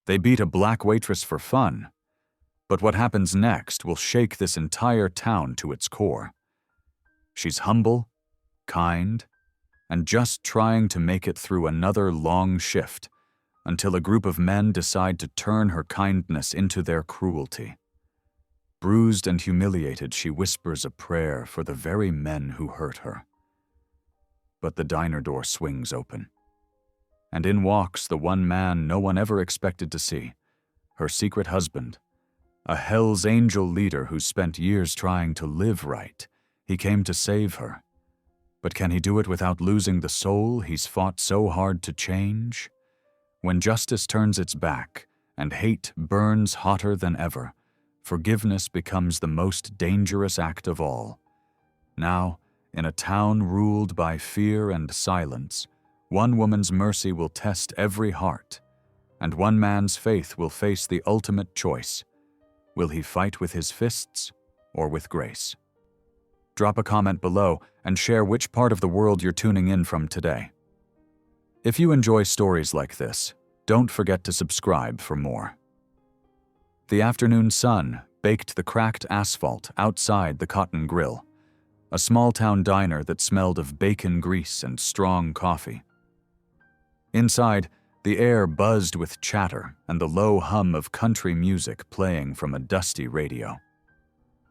They beat a black waitress for fun, but what happens next will shake this entire town to its core. She's humble, kind, and just trying to make it through another long shift until a group of men decide to turn her kindness into their cruelty. Bruised and humiliated, she whispers a prayer for the very men who hurt her. But the diner door swings open, and in walks the one man no one ever expected to see, her secret husband, a Hell's Angel leader who spent years trying to live right. He came to save her. But can he do it without losing the soul he's fought so hard to change? When justice turns its back and hate burns hotter than ever, forgiveness becomes the most dangerous act of all. Now, in a town ruled by fear and silence, one woman's mercy will test every heart, and one man's faith will face the ultimate choice. Will he fight with his fists or with grace? Drop a comment below and share which part of the world you're tuning in from today. If you enjoy stories like this, don't forget to subscribe for more. The afternoon sun baked the cracked asphalt outside the Cotton Grill, a small-town diner that smelled of bacon grease and strong coffee. Inside, the air buzzed with chatter and the low hum of country music playing from a dusty radio.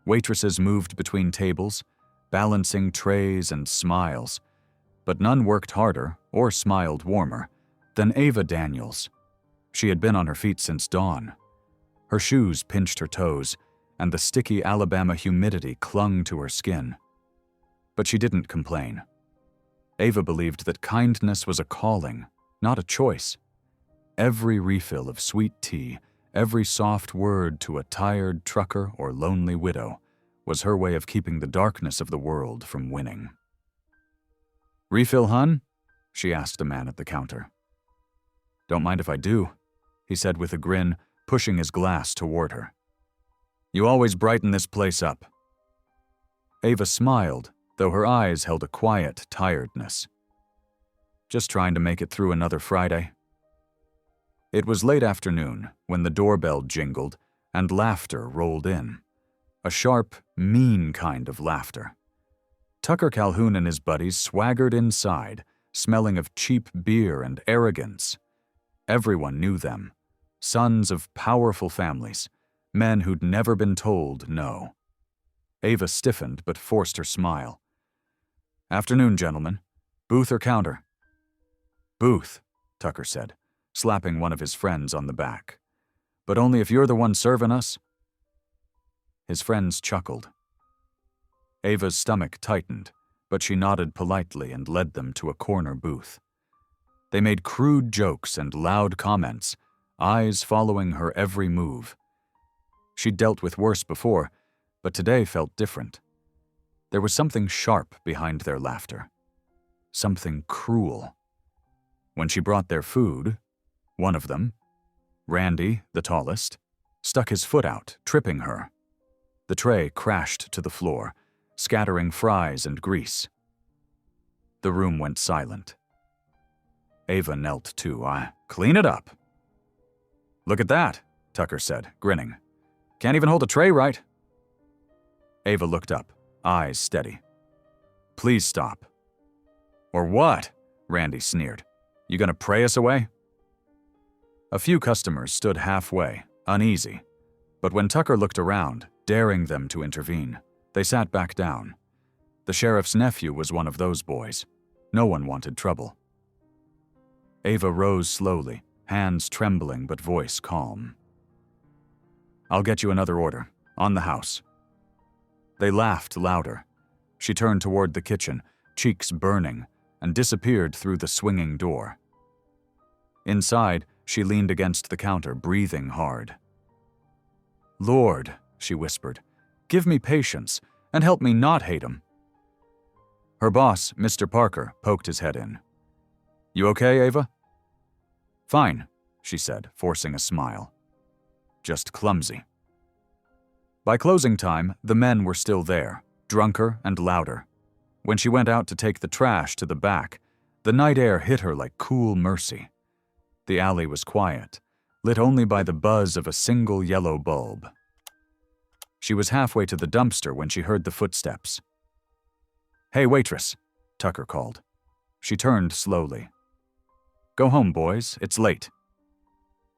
Waitresses moved between tables, balancing trays and smiles, but none worked harder or smiled warmer than Ava Daniels. She had been on her feet since dawn. Her shoes pinched her toes, and the sticky Alabama humidity clung to her skin. But she didn't complain. Ava believed that kindness was a calling, not a choice. Every refill of sweet tea, every soft word to a tired trucker or lonely widow, was her way of keeping the darkness of the world from winning. "Refill, hun?" she asked a man at the counter. "Don't mind if I do," he said with a grin, pushing his glass toward her. "You always brighten this place up." Ava smiled, though her eyes held a quiet tiredness. "Just trying to make it through another Friday." It was late afternoon when the doorbell jingled and laughter rolled in. A sharp, mean kind of laughter. Tucker Calhoun and his buddies swaggered inside, smelling of cheap beer and arrogance. Everyone knew them, sons of powerful families, men who'd never been told no. Ava stiffened but forced her smile. "Afternoon, gentlemen. Booth or counter?" "Booth," Tucker said, slapping one of his friends on the back. "But only if you're the one serving us." His friends chuckled. Ava's stomach tightened, but she nodded politely and led them to a corner booth. They made crude jokes and loud comments, eyes following her every move. She'd dealt with worse before, but today felt different. There was something sharp behind their laughter. Something cruel. When she brought their food, one of them, Randy, the tallest, stuck his foot out, tripping her. The tray crashed to the floor, scattering fries and grease. The room went silent. Ava knelt too. "Clean it up." "Look at that," Tucker said, grinning. "Can't even hold a tray right." Ava looked up, eyes steady. "Please stop." "Or what?" Randy sneered. "You gonna pray us away?" A few customers stood halfway, uneasy, but when Tucker looked around, daring them to intervene, they sat back down. The sheriff's nephew was one of those boys. No one wanted trouble. Ava rose slowly, hands trembling but voice calm. "I'll get you another order, on the house." They laughed louder. She turned toward the kitchen, cheeks burning, and disappeared through the swinging door. Inside, she leaned against the counter, breathing hard. "Lord," she whispered, "give me patience, and help me not hate him." Her boss, Mr. Parker, poked his head in. "You okay, Ava?" "Fine," she said, forcing a smile. "Just clumsy." By closing time, the men were still there, drunker and louder. When she went out to take the trash to the back, the night air hit her like cool mercy. The alley was quiet, lit only by the buzz of a single yellow bulb. She was halfway to the dumpster when she heard the footsteps. "Hey, waitress," Tucker called. She turned slowly. "Go home, boys. It's late."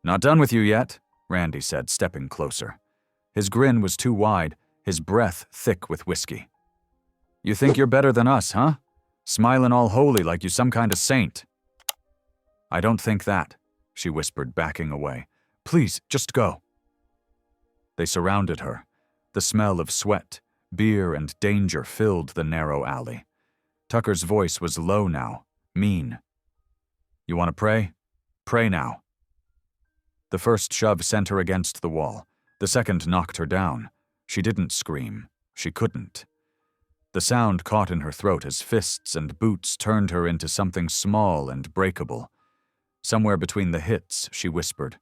"Not done with you yet," Randy said, stepping closer. His grin was too wide, his breath thick with whiskey. "You think you're better than us, huh? Smiling all holy like you some kind of saint." "I don't think that," she whispered, backing away. "Please, just go." They surrounded her. The smell of sweat, beer, and danger filled the narrow alley. Tucker's voice was low now, mean. "You want to pray? Pray now." The first shove sent her against the wall. The second knocked her down. She didn't scream. She couldn't. The sound caught in her throat as fists and boots turned her into something small and breakable. Somewhere between the hits, she whispered,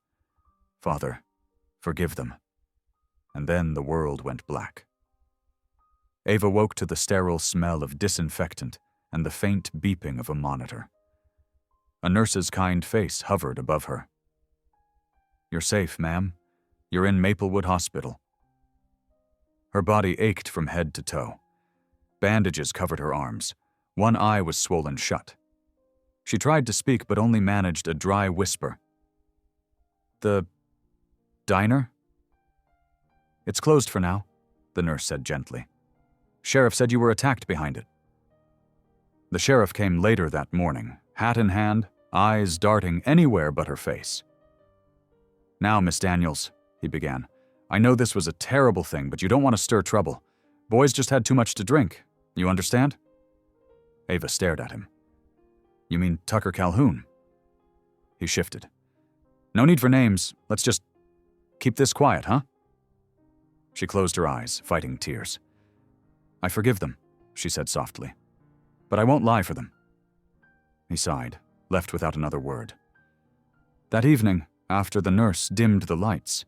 "Father, forgive them." And then the world went black. Ava woke to the sterile smell of disinfectant and the faint beeping of a monitor. A nurse's kind face hovered above her. "You're safe, ma'am. You're in Maplewood Hospital." Her body ached from head to toe. Bandages covered her arms. One eye was swollen shut. She tried to speak but only managed a dry whisper. "The diner?" "It's closed for now," the nurse said gently. "Sheriff said you were attacked behind it." The sheriff came later that morning, hat in hand, eyes darting anywhere but her face. "Now, Miss Daniels," he began, "I know this was a terrible thing, but you don't want to stir trouble. Boys just had too much to drink. You understand?" Ava stared at him. "You mean Tucker Calhoun?" He shifted. "No need for names. Let's just keep this quiet, huh?" She closed her eyes, fighting tears. "I forgive them," she said softly. "But I won't lie for them." He sighed, left without another word. That evening, after the nurse dimmed the lights,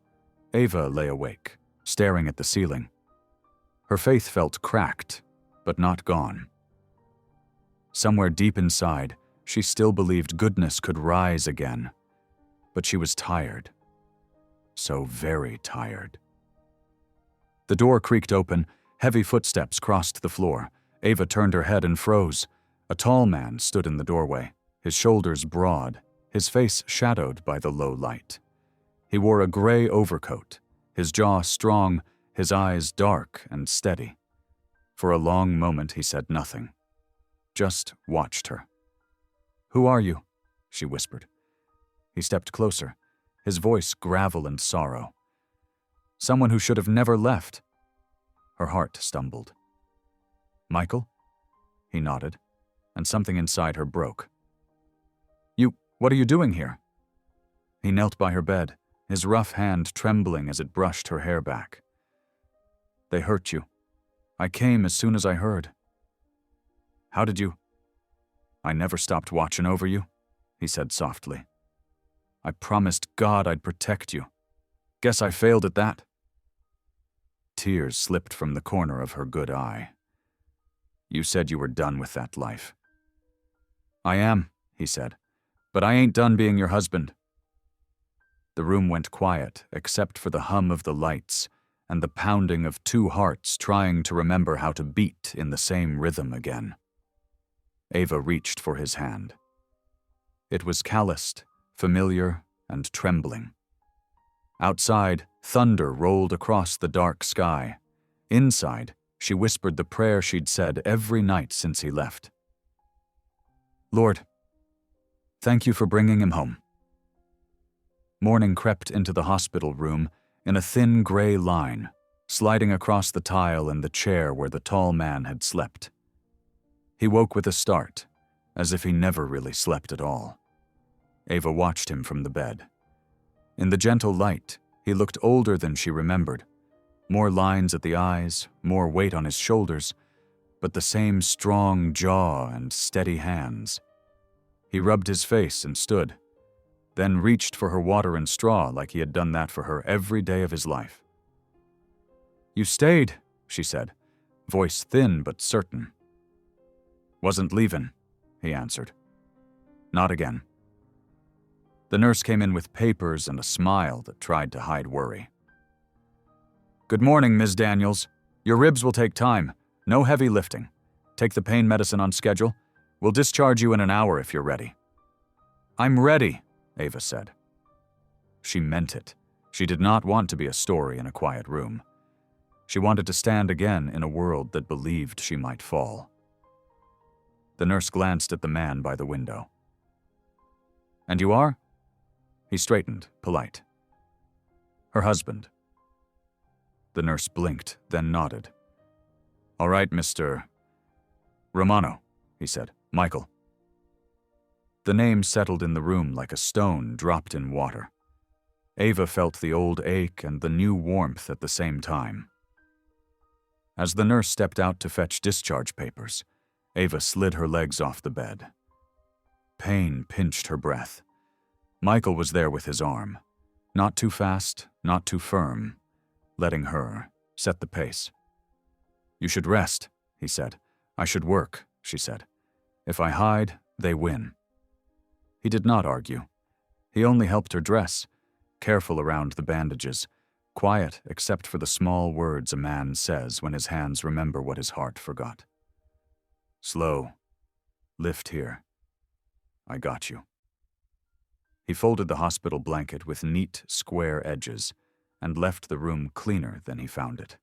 Ava lay awake, staring at the ceiling. Her faith felt cracked, but not gone. Somewhere deep inside, she still believed goodness could rise again. But she was tired. So very tired. The door creaked open, heavy footsteps crossed the floor. Ava turned her head and froze. A tall man stood in the doorway, his shoulders broad, his face shadowed by the low light. He wore a gray overcoat, his jaw strong, his eyes dark and steady. For a long moment he said nothing, just watched her. "Who are you?" she whispered. He stepped closer, his voice gravel and sorrow. "Someone who should have never left." Her heart stumbled. "Michael?" He nodded, and something inside her broke. What are you doing here?" He knelt by her bed, his rough hand trembling as it brushed her hair back. "They hurt you. I came as soon as I heard." "How did you—" "I never stopped watching over you," he said softly. "I promised God I'd protect you. Guess I failed at that." Tears slipped from the corner of her good eye. "You said you were done with that life." "I am," he said, "but I ain't done being your husband." The room went quiet except for the hum of the lights and the pounding of two hearts trying to remember how to beat in the same rhythm again. Ava reached for his hand. It was calloused, familiar, and trembling. Outside, thunder rolled across the dark sky. Inside, she whispered the prayer she'd said every night since he left. "Lord, thank you for bringing him home." Morning crept into the hospital room in a thin gray line, sliding across the tile and the chair where the tall man had slept. He woke with a start, as if he never really slept at all. Ava watched him from the bed. In the gentle light, he looked older than she remembered. More lines at the eyes, more weight on his shoulders, but the same strong jaw and steady hands. He rubbed his face and stood, then reached for her water and straw like he had done that for her every day of his life. "You stayed," she said, voice thin but certain. "Wasn't leaving," he answered. "Not again." The nurse came in with papers and a smile that tried to hide worry. "Good morning, Ms. Daniels. Your ribs will take time. No heavy lifting. Take the pain medicine on schedule. We'll discharge you in an hour if you're ready." "I'm ready," Ava said. She meant it. She did not want to be a story in a quiet room. She wanted to stand again in a world that believed she might fall. The nurse glanced at the man by the window. "And you are?" He straightened, polite. "Her husband." The nurse blinked, then nodded. "All right, Mr. Romano," he said. "Michael." The name settled in the room like a stone dropped in water. Ava felt the old ache and the new warmth at the same time. As the nurse stepped out to fetch discharge papers, Ava slid her legs off the bed. Pain pinched her breath. Michael was there with his arm. Not too fast, not too firm, letting her set the pace. "You should rest," he said. "I should work," she said. "If I hide, they win." He did not argue. He only helped her dress, careful around the bandages, quiet except for the small words a man says when his hands remember what his heart forgot. "Slow. Lift here. I got you." He folded the hospital blanket with neat, square edges and left the room cleaner than he found it.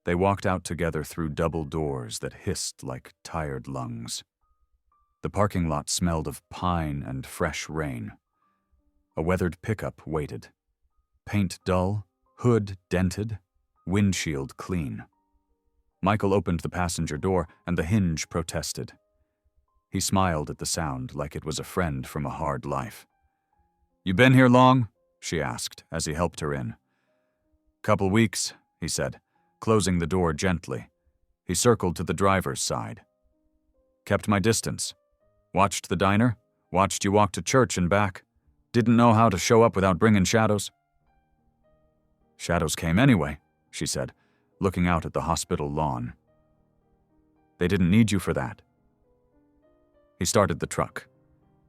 They walked out together through double doors that hissed like tired lungs. The parking lot smelled of pine and fresh rain. A weathered pickup waited. Paint dull, hood dented, windshield clean. Michael opened the passenger door and the hinge protested. He smiled at the sound like it was a friend from a hard life. "You been here long?" she asked as he helped her in. "Couple weeks," he said, closing the door gently. He circled to the driver's side. "Kept my distance. Watched the diner, watched you walk to church and back. Didn't know how to show up without bringing shadows." "Shadows came anyway," she said, looking out at the hospital lawn. "They didn't need you for that." He started the truck.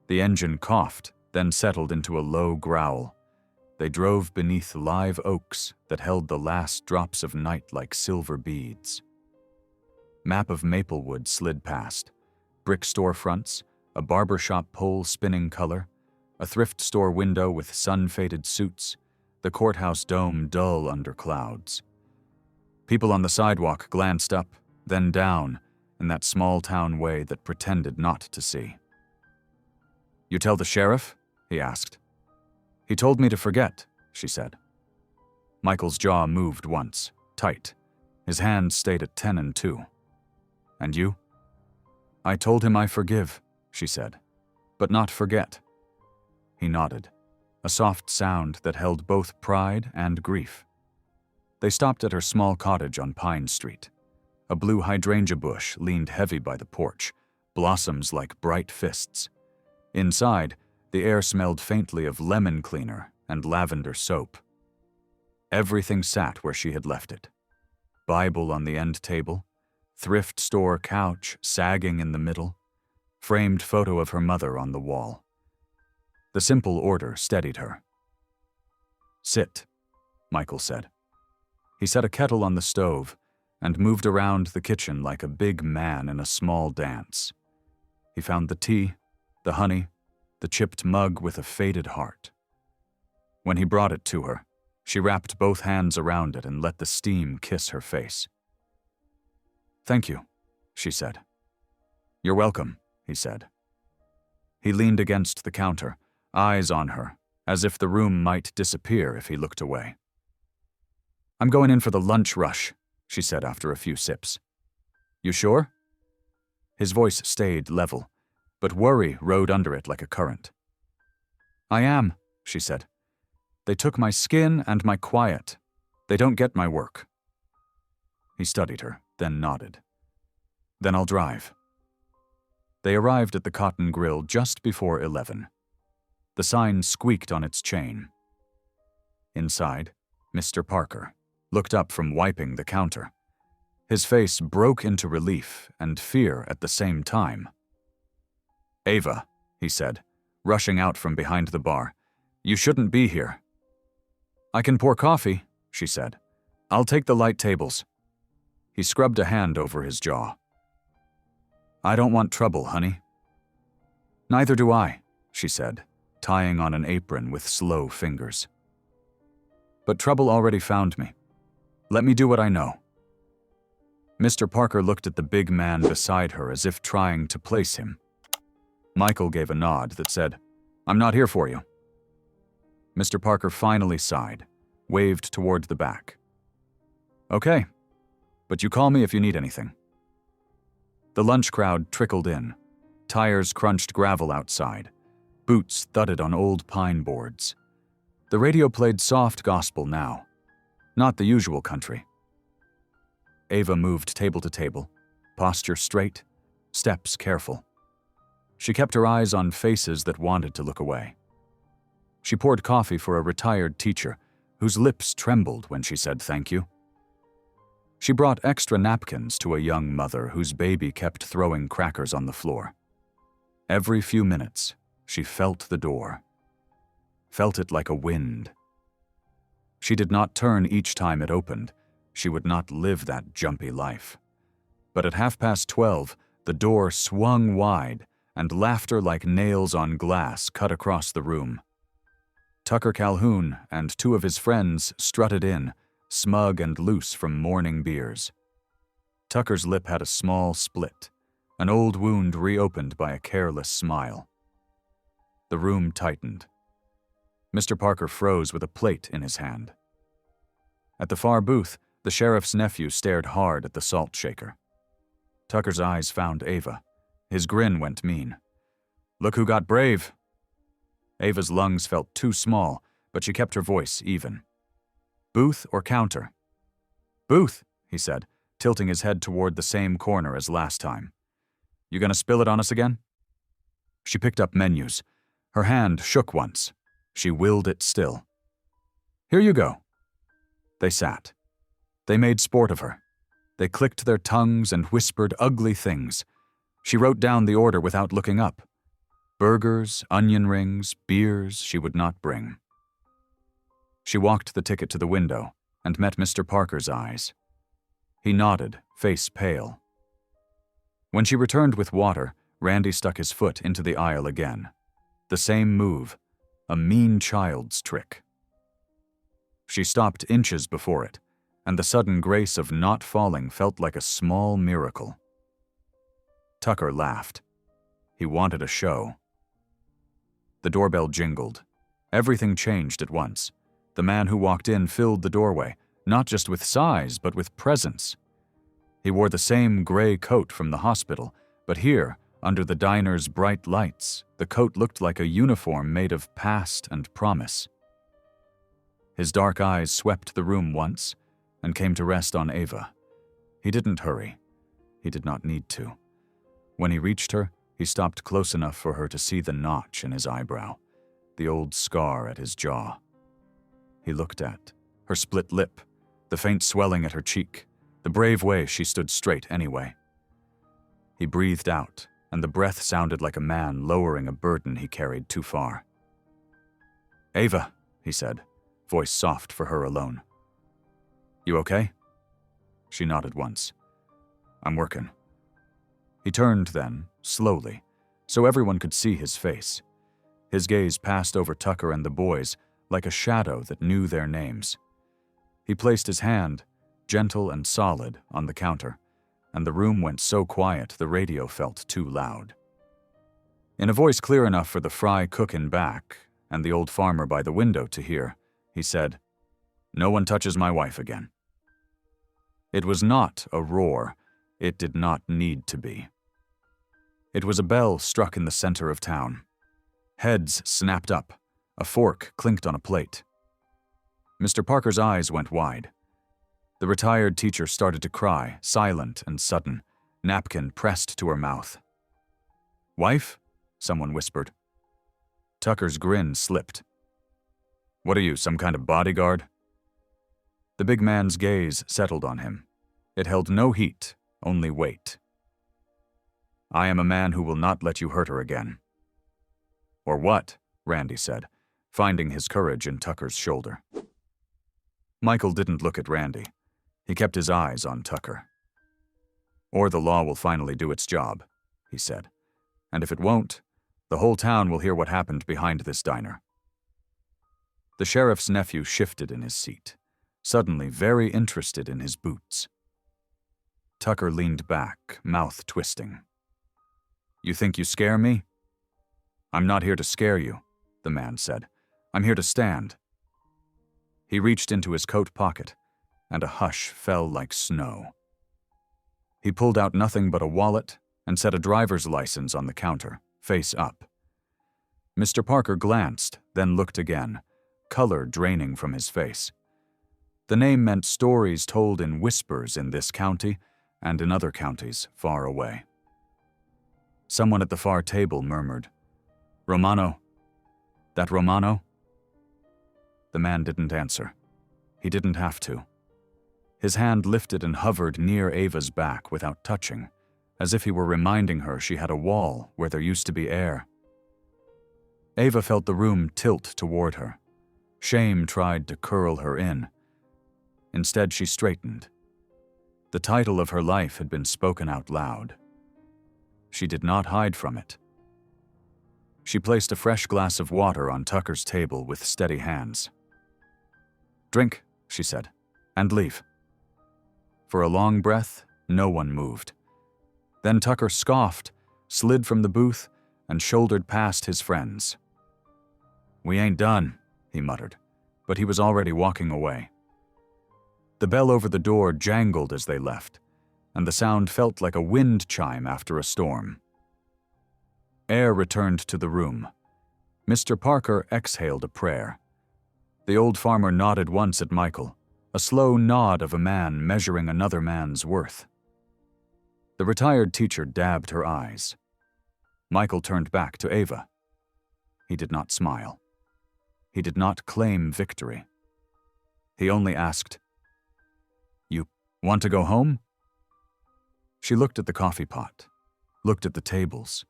The engine coughed, then settled into a low growl. They drove beneath live oaks that held the last drops of night like silver beads. Map of Maplewood slid past. Brick storefronts, a barber shop pole spinning color, a thrift store window with sun-faded suits, the courthouse dome dull under clouds. People on the sidewalk glanced up, then down, in that small-town way that pretended not to see. "You tell the sheriff?" he asked. "He told me to forget," she said. Michael's jaw moved once, tight. His hands stayed at 10 and 2. "And you?" "I told him I forgive," she said, "but not forget." He nodded, a soft sound that held both pride and grief. They stopped at her small cottage on Pine Street. A blue hydrangea bush leaned heavy by the porch, blossoms like bright fists. Inside, the air smelled faintly of lemon cleaner and lavender soap. Everything sat where she had left it. Bible on the end table, thrift store couch sagging in the middle, framed photo of her mother on the wall. The simple order steadied her. "Sit," Michael said. He set a kettle on the stove and moved around the kitchen like a big man in a small dance. He found the tea, the honey, the chipped mug with a faded heart. When he brought it to her, she wrapped both hands around it and let the steam kiss her face. "Thank you," she said. "You're welcome," he said. He leaned against the counter, eyes on her, as if the room might disappear if he looked away. "I'm going in for the lunch rush," she said after a few sips. "You sure?" His voice stayed level, but worry rode under it like a current. "I am," she said. "They took my skin and my quiet. They don't get my work." He studied her, then nodded. "Then I'll drive." They arrived at the Cotton Grill just before 11. The sign squeaked on its chain. Inside, Mr. Parker looked up from wiping the counter. His face broke into relief and fear at the same time. "Ava," he said, rushing out from behind the bar. "You shouldn't be here." "I can pour coffee," she said. "I'll take the light tables." He scrubbed a hand over his jaw. "I don't want trouble, honey." "Neither do I," she said, tying on an apron with slow fingers. "But trouble already found me. Let me do what I know." Mr. Parker looked at the big man beside her as if trying to place him. Michael gave a nod that said, "I'm not here for you." Mr. Parker finally sighed, waved toward the back. "Okay, but you call me if you need anything." The lunch crowd trickled in. Tires crunched gravel outside. Boots thudded on old pine boards. The radio played soft gospel now, not the usual country. Ava moved table to table, posture straight, steps careful. She kept her eyes on faces that wanted to look away. She poured coffee for a retired teacher whose lips trembled when she said thank you. She brought extra napkins to a young mother whose baby kept throwing crackers on the floor. Every few minutes, she felt the door. Felt it like a wind. She did not turn each time it opened. She would not live that jumpy life. But at 12:30, the door swung wide, and laughter like nails on glass cut across the room. Tucker Calhoun and two of his friends strutted in, smug and loose from morning beers. Tucker's lip had a small split, an old wound reopened by a careless smile. The room tightened. Mr. Parker froze with a plate in his hand. At the far booth, the sheriff's nephew stared hard at the salt shaker. Tucker's eyes found Ava. His grin went mean. "Look who got brave." Ava's lungs felt too small, but she kept her voice even. "Booth or counter?" "Booth," he said, tilting his head toward the same corner as last time. "You gonna spill it on us again?" She picked up menus. Her hand shook once. She willed it still. "Here you go." They sat. They made sport of her. They clicked their tongues and whispered ugly things. She wrote down the order without looking up. Burgers, onion rings, beers she would not bring. She walked the ticket to the window and met Mr. Parker's eyes. He nodded, face pale. When she returned with water, Randy stuck his foot into the aisle again. The same move, a mean child's trick. She stopped inches before it, and the sudden grace of not falling felt like a small miracle. Tucker laughed. He wanted a show. The doorbell jingled. Everything changed at once. The man who walked in filled the doorway, not just with size, but with presence. He wore the same gray coat from the hospital, but here, under the diner's bright lights, the coat looked like a uniform made of past and promise. His dark eyes swept the room once and came to rest on Ava. He didn't hurry. He did not need to. When he reached her, he stopped close enough for her to see the notch in his eyebrow, the old scar at his jaw. He looked at her split lip, the faint swelling at her cheek, the brave way she stood straight anyway. He breathed out, and the breath sounded like a man lowering a burden he carried too far. "Ava," he said, voice soft for her alone. "You okay?" She nodded once. "I'm working." He turned then, slowly, so everyone could see his face. His gaze passed over Tucker and the boys like a shadow that knew their names. He placed his hand, gentle and solid, on the counter, and the room went so quiet the radio felt too loud. In a voice clear enough for the fry cook in back and the old farmer by the window to hear, he said, "No one touches my wife again." It was not a roar. It did not need to be. It was a bell struck in the center of town. Heads snapped up. A fork clinked on a plate. Mr. Parker's eyes went wide. The retired teacher started to cry, silent and sudden, napkin pressed to her mouth. "Wife?" someone whispered. Tucker's grin slipped. "What are you, some kind of bodyguard?" The big man's gaze settled on him. It held no heat, only weight. "I am a man who will not let you hurt her again." Or what? Randy said, finding his courage in Tucker's shoulder. Michael didn't look at Randy. He kept his eyes on Tucker. Or the law will finally do its job, he said. And if it won't, the whole town will hear what happened behind this diner. The sheriff's nephew shifted in his seat, suddenly very interested in his boots. Tucker leaned back, mouth twisting. You think you scare me? I'm not here to scare you, the man said. I'm here to stand. He reached into his coat pocket, and a hush fell like snow. He pulled out nothing but a wallet and set a driver's license on the counter, face up. Mr. Parker glanced, then looked again, color draining from his face. The name meant stories told in whispers in this county and in other counties far away. Someone at the far table murmured, Romano. That Romano? The man didn't answer. He didn't have to. His hand lifted and hovered near Ava's back without touching, as if he were reminding her she had a wall where there used to be air. Ava felt the room tilt toward her. Shame tried to curl her in. Instead, she straightened. The title of her life had been spoken out loud. She did not hide from it. She placed a fresh glass of water on Tucker's table with steady hands. Drink, she said, and leave. For a long breath, no one moved. Then Tucker scoffed, slid from the booth, and shouldered past his friends. We ain't done, he muttered, but he was already walking away. The bell over the door jangled as they left, and the sound felt like a wind chime after a storm. Air returned to the room. Mr. Parker exhaled a prayer. The old farmer nodded once at Michael, a slow nod of a man measuring another man's worth. The retired teacher dabbed her eyes. Michael turned back to Ava. He did not smile. He did not claim victory. He only asked, You want to go home? She looked at the coffee pot, looked at the tables,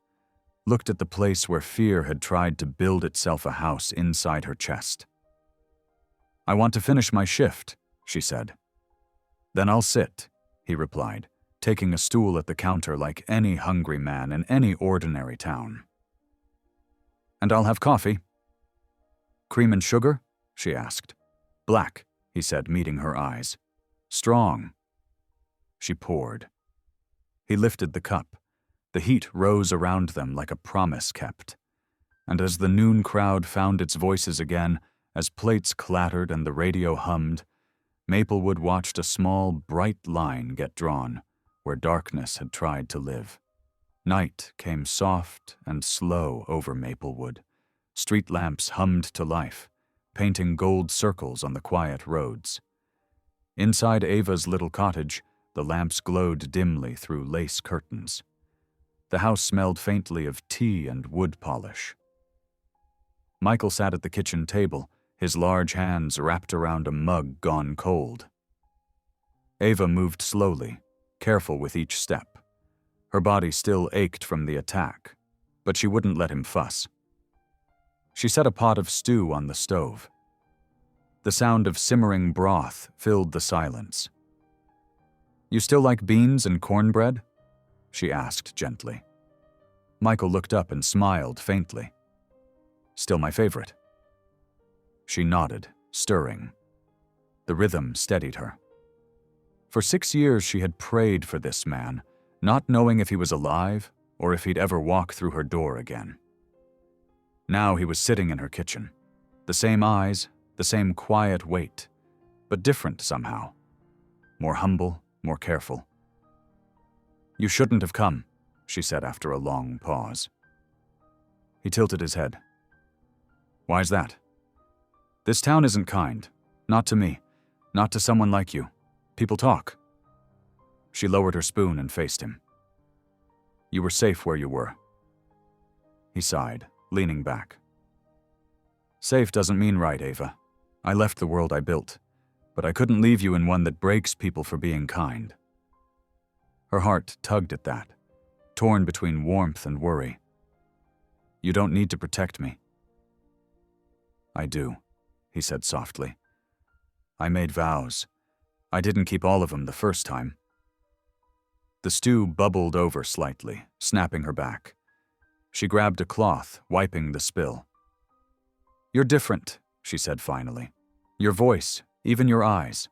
looked at the place where fear had tried to build itself a house inside her chest. I want to finish my shift, she said. Then I'll sit, he replied, taking a stool at the counter like any hungry man in any ordinary town. And I'll have coffee. Cream and sugar? She asked. Black, he said, meeting her eyes. Strong. She poured. He lifted the cup. The heat rose around them like a promise kept. And as the noon crowd found its voices again, as plates clattered and the radio hummed, Maplewood watched a small, bright line get drawn where darkness had tried to live. Night came soft and slow over Maplewood. Street lamps hummed to life, painting gold circles on the quiet roads. Inside Ava's little cottage, the lamps glowed dimly through lace curtains. The house smelled faintly of tea and wood polish. Michael sat at the kitchen table, his large hands wrapped around a mug gone cold. Ava moved slowly, careful with each step. Her body still ached from the attack, but she wouldn't let him fuss. She set a pot of stew on the stove. The sound of simmering broth filled the silence. You still like beans and cornbread? She asked gently. Michael looked up and smiled faintly. Still my favorite. She nodded, stirring. The rhythm steadied her. For 6 years she had prayed for this man, not knowing if he was alive or if he'd ever walk through her door again. Now he was sitting in her kitchen. The same eyes, the same quiet weight, but different somehow. More humble, more careful. You shouldn't have come, she said after a long pause. He tilted his head. Why's that? This town isn't kind. Not to me. Not to someone like you. People talk. She lowered her spoon and faced him. You were safe where you were. He sighed, leaning back. Safe doesn't mean right, Ava. I left the world I built, but I couldn't leave you in one that breaks people for being kind. Her heart tugged at that, torn between warmth and worry. You don't need to protect me." "I do," he said softly. "I made vows. I didn't keep all of them the first time." The stew bubbled over slightly, snapping her back. She grabbed a cloth, wiping the spill. "You're different," she said finally. "Your voice, even your eyes."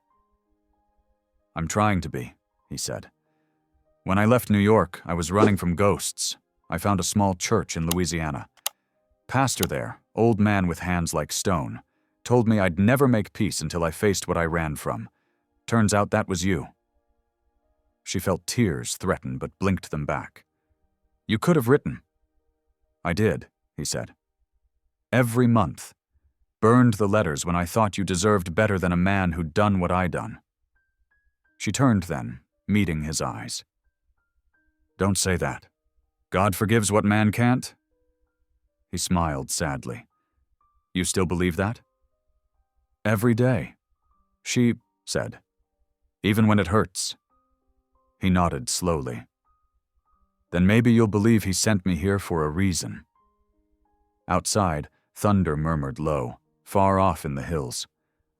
"I'm trying to be," he said. "When I left New York, I was running from ghosts. I found a small church in Louisiana. Pastor there, old man with hands like stone, told me I'd never make peace until I faced what I ran from. Turns out that was you." She felt tears threaten but blinked them back. "You could have written." "I did," he said. "Every month. Burned the letters when I thought you deserved better than a man who'd done what I'd done." She turned then, meeting his eyes. "Don't say that. God forgives what man can't?" He smiled sadly. "You still believe that?" "Every day," she said. "Even when it hurts." He nodded slowly. "Then maybe you'll believe he sent me here for a reason." Outside, thunder murmured low, far off in the hills.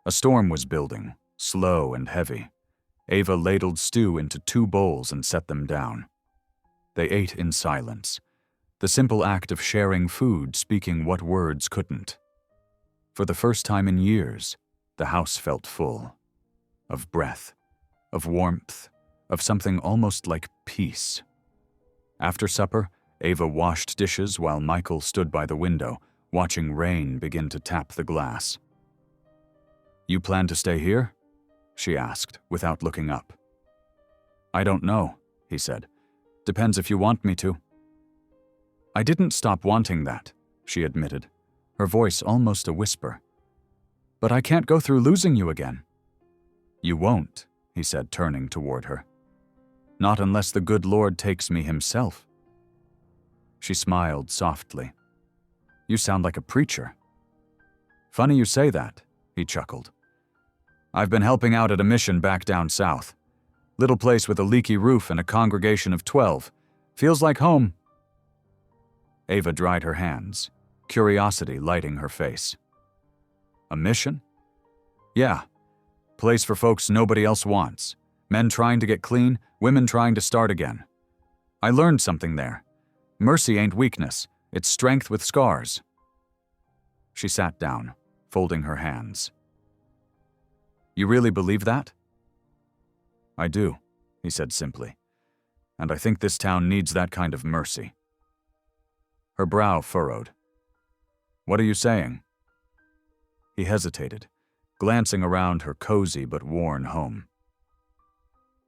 A storm was building, slow and heavy. Ava ladled stew into 2 bowls and set them down. They ate in silence, the simple act of sharing food speaking what words couldn't. For the first time in years, the house felt full. Of breath, of warmth, of something almost like peace. After supper, Ava washed dishes while Michael stood by the window, watching rain begin to tap the glass. "You plan to stay here?" she asked, without looking up. "I don't know," he said. "Depends if you want me to." "I didn't stop wanting that," she admitted, her voice almost a whisper. "But I can't go through losing you again." "You won't," he said, turning toward her. "Not unless the good Lord takes me himself." She smiled softly. "You sound like a preacher." "Funny you say that," he chuckled. "I've been helping out at a mission back down south. Little place with a leaky roof and a congregation of 12. Feels like home." Ava dried her hands, curiosity lighting her face. "A mission?" "Yeah. Place for folks nobody else wants. Men trying to get clean, women trying to start again. I learned something there. Mercy ain't weakness, it's strength with scars." She sat down, folding her hands. "You really believe that?" "I do," he said simply. "And I think this town needs that kind of mercy." Her brow furrowed. "What are you saying?" He hesitated, glancing around her cozy but worn home.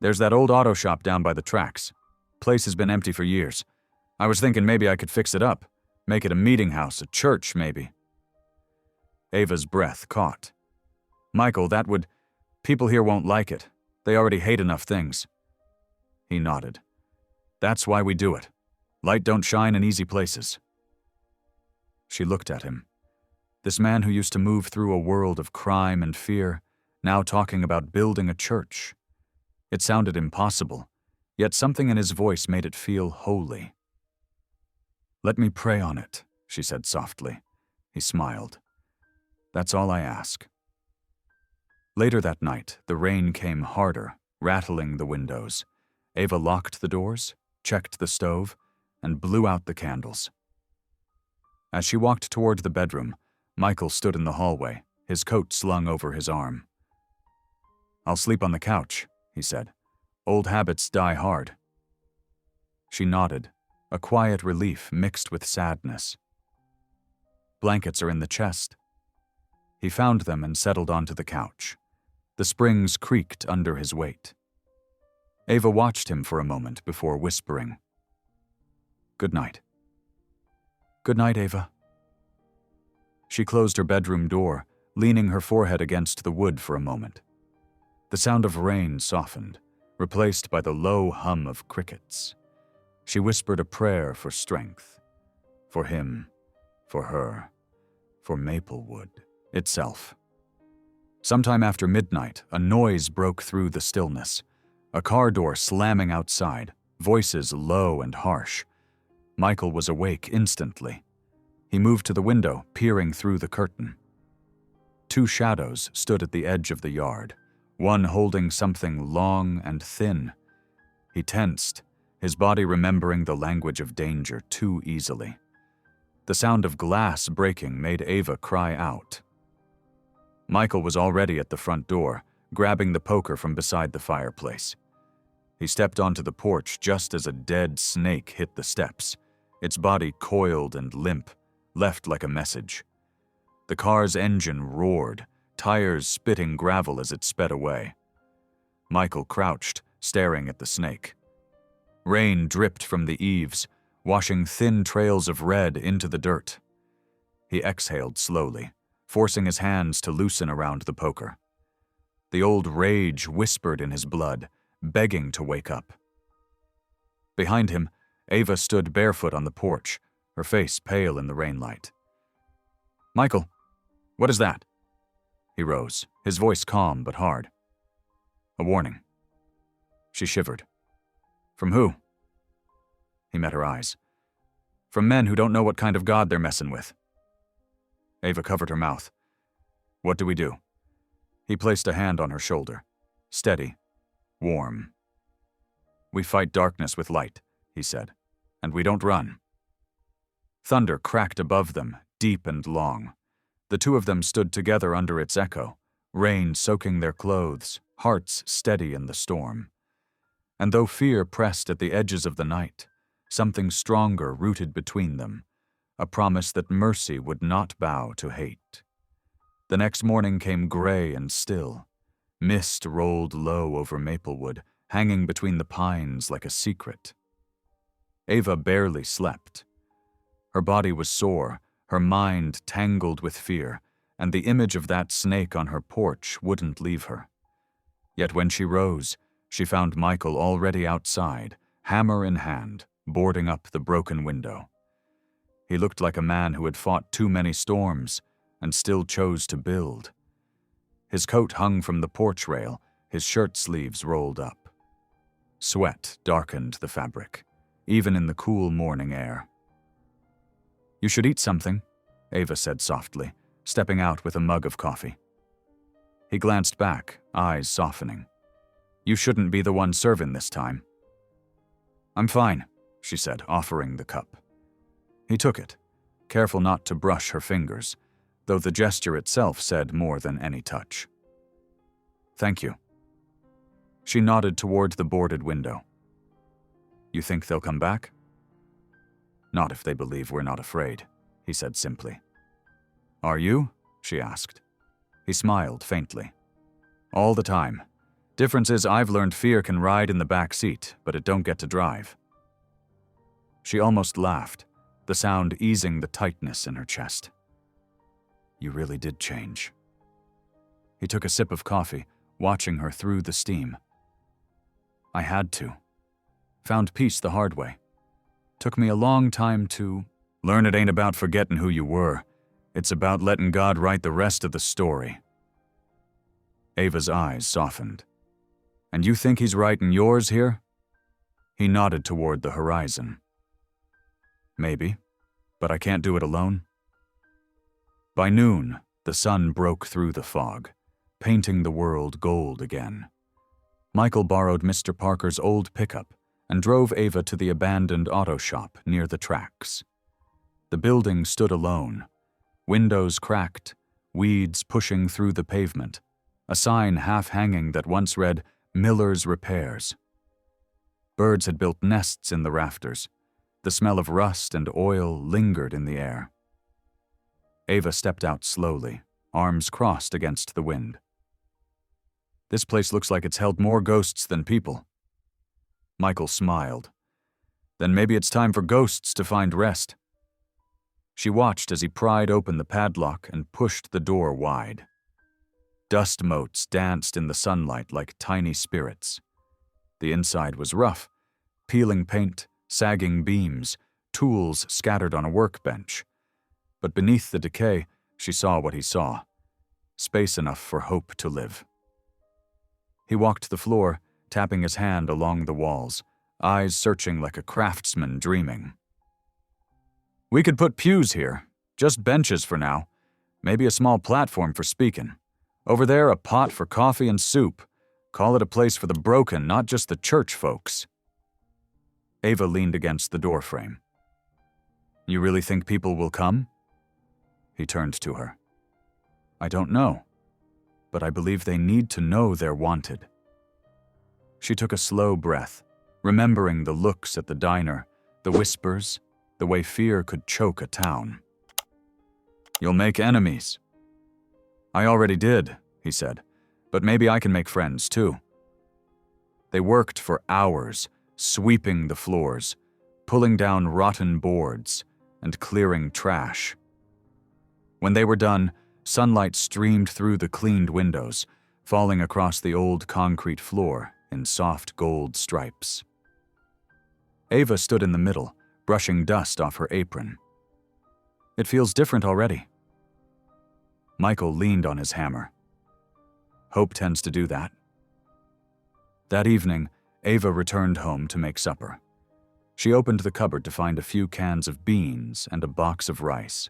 "There's that old auto shop down by the tracks. Place has been empty for years. I was thinking maybe I could fix it up. Make it a meeting house, a church, maybe." Ava's breath caught. "Michael, that would... People here won't like it. They already hate enough things." He nodded. "That's why we do it. Light don't shine in easy places." She looked at him. This man who used to move through a world of crime and fear, now talking about building a church. It sounded impossible, yet something in his voice made it feel holy. "Let me pray on it," she said softly. He smiled. "That's all I ask." Later that night, the rain came harder, rattling the windows. Ava locked the doors, checked the stove, and blew out the candles. As she walked toward the bedroom, Michael stood in the hallway, his coat slung over his arm. "I'll sleep on the couch," he said. "Old habits die hard." She nodded, a quiet relief mixed with sadness. "Blankets are in the chest." He found them and settled onto the couch. The springs creaked under his weight. Ava watched him for a moment before whispering, "Good night." "Good night, Ava." She closed her bedroom door, leaning her forehead against the wood for a moment. The sound of rain softened, replaced by the low hum of crickets. She whispered a prayer for strength. For him, for her, for Maplewood itself. Sometime after midnight, a noise broke through the stillness. A car door slamming outside, voices low and harsh. Michael was awake instantly. He moved to the window, peering through the curtain. Two shadows stood at the edge of the yard, one holding something long and thin. He tensed, his body remembering the language of danger too easily. The sound of glass breaking made Ava cry out. Michael was already at the front door, grabbing the poker from beside the fireplace. He stepped onto the porch just as a dead snake hit the steps, its body coiled and limp, left like a message. The car's engine roared, tires spitting gravel as it sped away. Michael crouched, staring at the snake. Rain dripped from the eaves, washing thin trails of red into the dirt. He exhaled slowly, forcing his hands to loosen around the poker. The old rage whispered in his blood, begging to wake up. Behind him, Ava stood barefoot on the porch, her face pale in the rainlight. "Michael, what is that?" He rose, his voice calm but hard. "A warning." She shivered. "From who?" He met her eyes. "From men who don't know what kind of God they're messing with." Ava covered her mouth. "What do we do?" He placed a hand on her shoulder. Steady, warm. "We fight darkness with light," he said, "and we don't run." Thunder cracked above them, deep and long. The two of them stood together under its echo, rain soaking their clothes, hearts steady in the storm. And though fear pressed at the edges of the night, something stronger rooted between them, a promise that mercy would not bow to hate. The next morning came gray and still. Mist rolled low over Maplewood, hanging between the pines like a secret. Ava barely slept. Her body was sore, her mind tangled with fear, and the image of that snake on her porch wouldn't leave her. Yet when she rose, she found Michael already outside, hammer in hand, boarding up the broken window. He looked like a man who had fought too many storms and still chose to build. His coat hung from the porch rail, his shirt sleeves rolled up. Sweat darkened the fabric, even in the cool morning air. "You should eat something," Ava said softly, stepping out with a mug of coffee. He glanced back, eyes softening. "You shouldn't be the one serving this time." "I'm fine," she said, offering the cup. He took it, careful not to brush her fingers, though the gesture itself said more than any touch. "Thank you." She nodded toward the boarded window. "You think they'll come back?" "Not if they believe we're not afraid," he said simply. "Are you?" she asked. He smiled faintly. "All the time. Difference is I've learned fear can ride in the back seat, but it don't get to drive." She almost laughed, the sound easing the tightness in her chest. "You really did change." He took a sip of coffee, watching her through the steam. "I had to. Found peace the hard way. Took me a long time to learn it ain't about forgetting who you were. It's about letting God write the rest of the story." Ava's eyes softened. "And you think he's writing yours here?" He nodded toward the horizon. "Maybe, but I can't do it alone." By noon, the sun broke through the fog, painting the world gold again. Michael borrowed Mr. Parker's old pickup and drove Ava to the abandoned auto shop near the tracks. The building stood alone, windows cracked, weeds pushing through the pavement, a sign half-hanging that once read, "Miller's Repairs." Birds had built nests in the rafters. The smell of rust and oil lingered in the air. Ava stepped out slowly, arms crossed against the wind. "This place looks like it's held more ghosts than people." Michael smiled. "Then maybe it's time for ghosts to find rest." She watched as he pried open the padlock and pushed the door wide. Dust motes danced in the sunlight like tiny spirits. The inside was rough, peeling paint, sagging beams, tools scattered on a workbench. But beneath the decay, she saw what he saw. Space enough for hope to live. He walked the floor, tapping his hand along the walls, eyes searching like a craftsman dreaming. "We could put pews here," Just benches for now. Maybe a small platform for speaking. Over there, a pot for coffee and soup. Call it a place for the broken, not just the church folks." Ava leaned against the doorframe. "You really think people will come?" He turned to her. "I don't know, but I believe they need to know they're wanted." She took a slow breath, remembering the looks at the diner, the whispers, the way fear could choke a town. "You'll make enemies." "I already did," he said, "but maybe I can make friends too." They worked for hours, sweeping the floors, pulling down rotten boards, and clearing trash. When they were done, sunlight streamed through the cleaned windows, falling across the old concrete floor in soft gold stripes. Ava stood in the middle, brushing dust off her apron. "It feels different already." Michael leaned on his hammer. "Hope tends to do that." That evening, Ava returned home to make supper. She opened the cupboard to find a few cans of beans and a box of rice.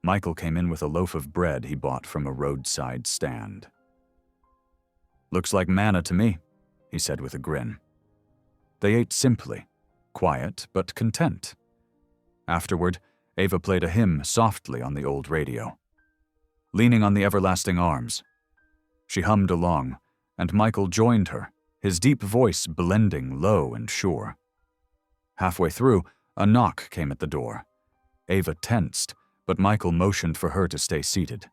Michael came in with a loaf of bread he bought from a roadside stand. "Looks like manna to me," he said with a grin. They ate simply, quiet but content. Afterward, Ava played a hymn softly on the old radio. "Leaning on the everlasting arms." She hummed along, and Michael joined her, his deep voice blending low and sure. Halfway through, a knock came at the door. Ava tensed, but Michael motioned for her to stay seated.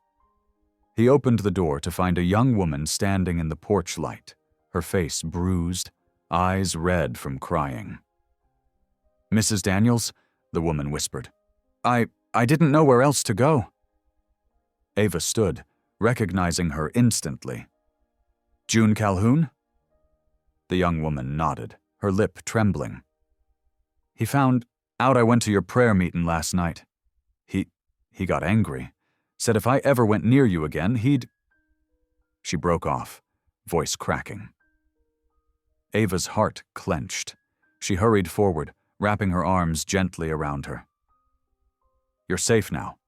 He opened the door to find a young woman standing in the porch light, her face bruised, eyes red from crying. "Mrs. Daniels?" the woman whispered. I didn't know where else to go." Ava stood, recognizing her instantly. "June Calhoun?" The young woman nodded, her lip trembling. "He found out I went to your prayer meeting last night. He got angry. Said if I ever went near you again, he'd—" She broke off, voice cracking. Ava's heart clenched. She hurried forward, wrapping her arms gently around her. "You're safe now.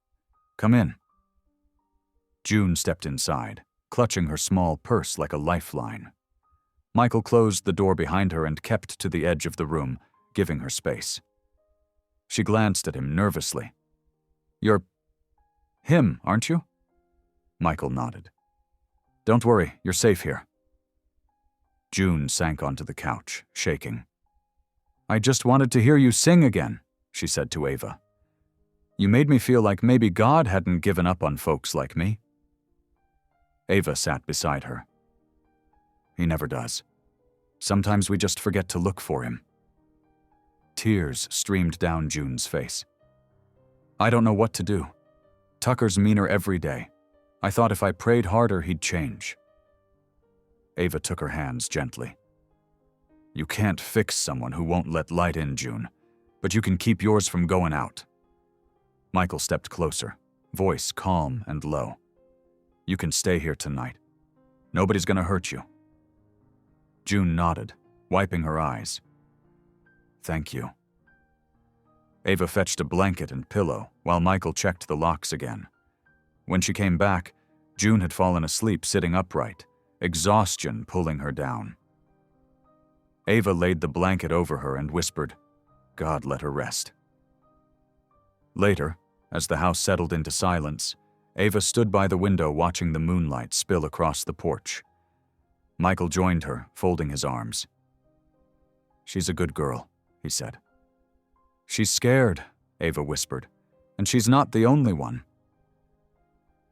Come in." June stepped inside, clutching her small purse like a lifeline. Michael closed the door behind her and kept to the edge of the room, giving her space. She glanced at him nervously. "You're him, aren't you?" Michael nodded. "Don't worry, you're safe here." June sank onto the couch, shaking. "I just wanted to hear you sing again," she said to Ava. "You made me feel like maybe God hadn't given up on folks like me." Ava sat beside her. "He never does. Sometimes we just forget to look for him." Tears streamed down June's face. "I don't know what to do. Tucker's meaner every day. I thought if I prayed harder, he'd change." Ava took her hands gently. "You can't fix someone who won't let light in, June, but you can keep yours from going out." Michael stepped closer, voice calm and low. "You can stay here tonight. Nobody's gonna hurt you." June nodded, wiping her eyes. "Thank you." Ava fetched a blanket and pillow while Michael checked the locks again. When she came back, June had fallen asleep sitting upright, exhaustion pulling her down. Ava laid the blanket over her and whispered, "God let her rest." Later, as the house settled into silence, Ava stood by the window watching the moonlight spill across the porch. Michael joined her, folding his arms. "She's a good girl," he said. "She's scared," Ava whispered, "and she's not the only one."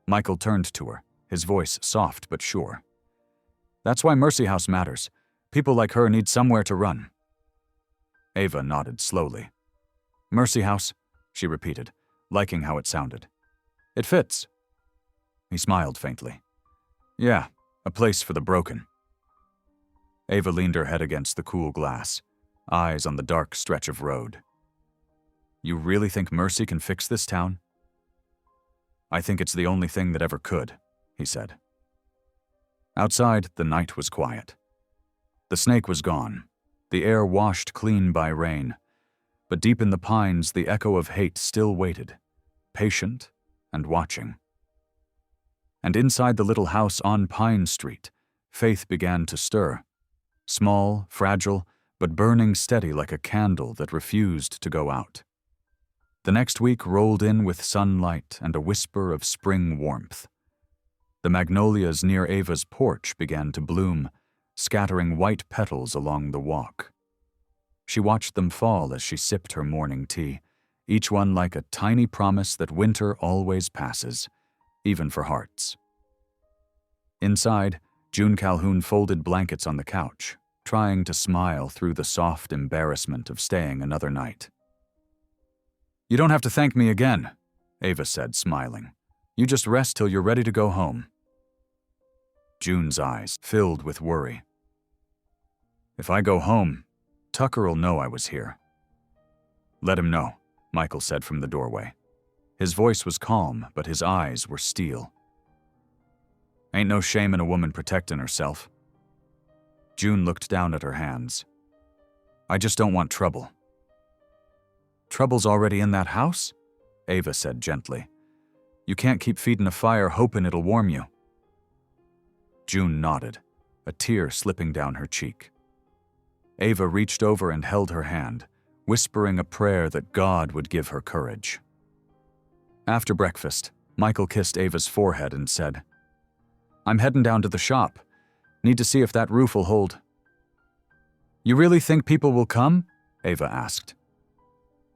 Michael turned to her, his voice soft but sure. "That's why Mercy House matters. People like her need somewhere to run." Ava nodded slowly. "Mercy House," she repeated, liking how it sounded. "It fits." He smiled faintly. "Yeah, a place for the broken." Ava leaned her head against the cool glass, eyes on the dark stretch of road. "You really think Mercy can fix this town?" "I think it's the only thing that ever could," he said. Outside, the night was quiet. The snake was gone, the air washed clean by rain, but deep in the pines the echo of hate still waited, patient and watching. And inside the little house on Pine Street, faith began to stir. Small, fragile, but burning steady like a candle that refused to go out. The next week rolled in with sunlight and a whisper of spring warmth. The magnolias near Ava's porch began to bloom, scattering white petals along the walk. She watched them fall as she sipped her morning tea, each one like a tiny promise that winter always passes, even for hearts. Inside, June Calhoun folded blankets on the couch, trying to smile through the soft embarrassment of staying another night. "You don't have to thank me again," Ava said, smiling. "You just rest till you're ready to go home." June's eyes filled with worry. "If I go home, Tucker'll know I was here." "Let him know," Michael said from the doorway. His voice was calm, but his eyes were steel. "Ain't no shame in a woman protecting herself." June looked down at her hands. "I just don't want trouble." "Trouble's already in that house?" Ava said gently. "You can't keep feeding a fire hoping it'll warm you." June nodded, a tear slipping down her cheek. Ava reached over and held her hand, whispering a prayer that God would give her courage. After breakfast, Michael kissed Ava's forehead and said, "I'm heading down to the shop. Need to see if that roof will hold." "You really think people will come?" Ava asked.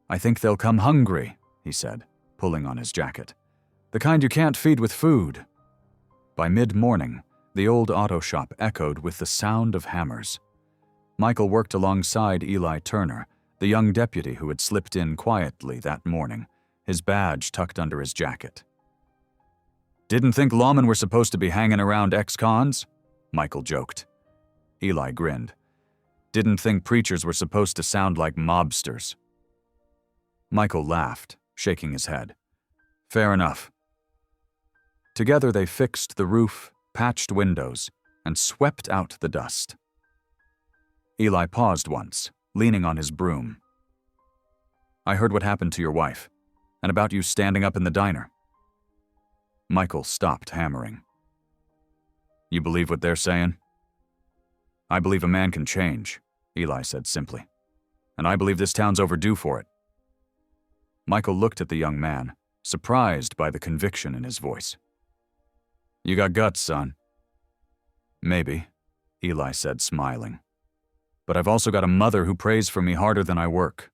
"I think they'll come hungry," he said, pulling on his jacket. "The kind you can't feed with food." By mid-morning, the old auto shop echoed with the sound of hammers. Michael worked alongside Eli Turner, the young deputy who had slipped in quietly that morning, his badge tucked under his jacket. "Didn't think lawmen were supposed to be hanging around ex-cons?" Michael joked. Eli grinned. "Didn't think preachers were supposed to sound like mobsters." Michael laughed, shaking his head. "Fair enough." Together they fixed the roof, patched windows, and swept out the dust. Eli paused once, leaning on his broom. "I heard what happened to your wife, and about you standing up in the diner." Michael stopped hammering. "You believe what they're saying?" "I believe a man can change," Eli said simply. "And I believe this town's overdue for it." Michael looked at the young man, surprised by the conviction in his voice. "You got guts, son." "Maybe," Eli said, smiling. "But I've also got a mother who prays for me harder than I work."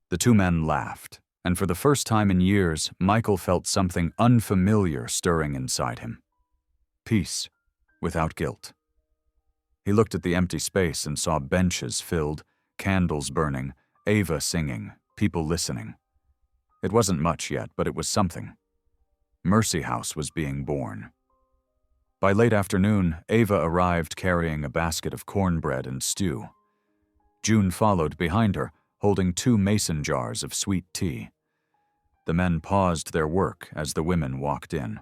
The two men laughed, and for the first time in years, Michael felt something unfamiliar stirring inside him. Peace, without guilt. He looked at the empty space and saw benches filled, candles burning, Ava singing, people listening. It wasn't much yet, but it was something. Mercy House was being born. By late afternoon, Ava arrived carrying a basket of cornbread and stew. June followed behind her, holding 2 mason jars of sweet tea. The men paused their work as the women walked in.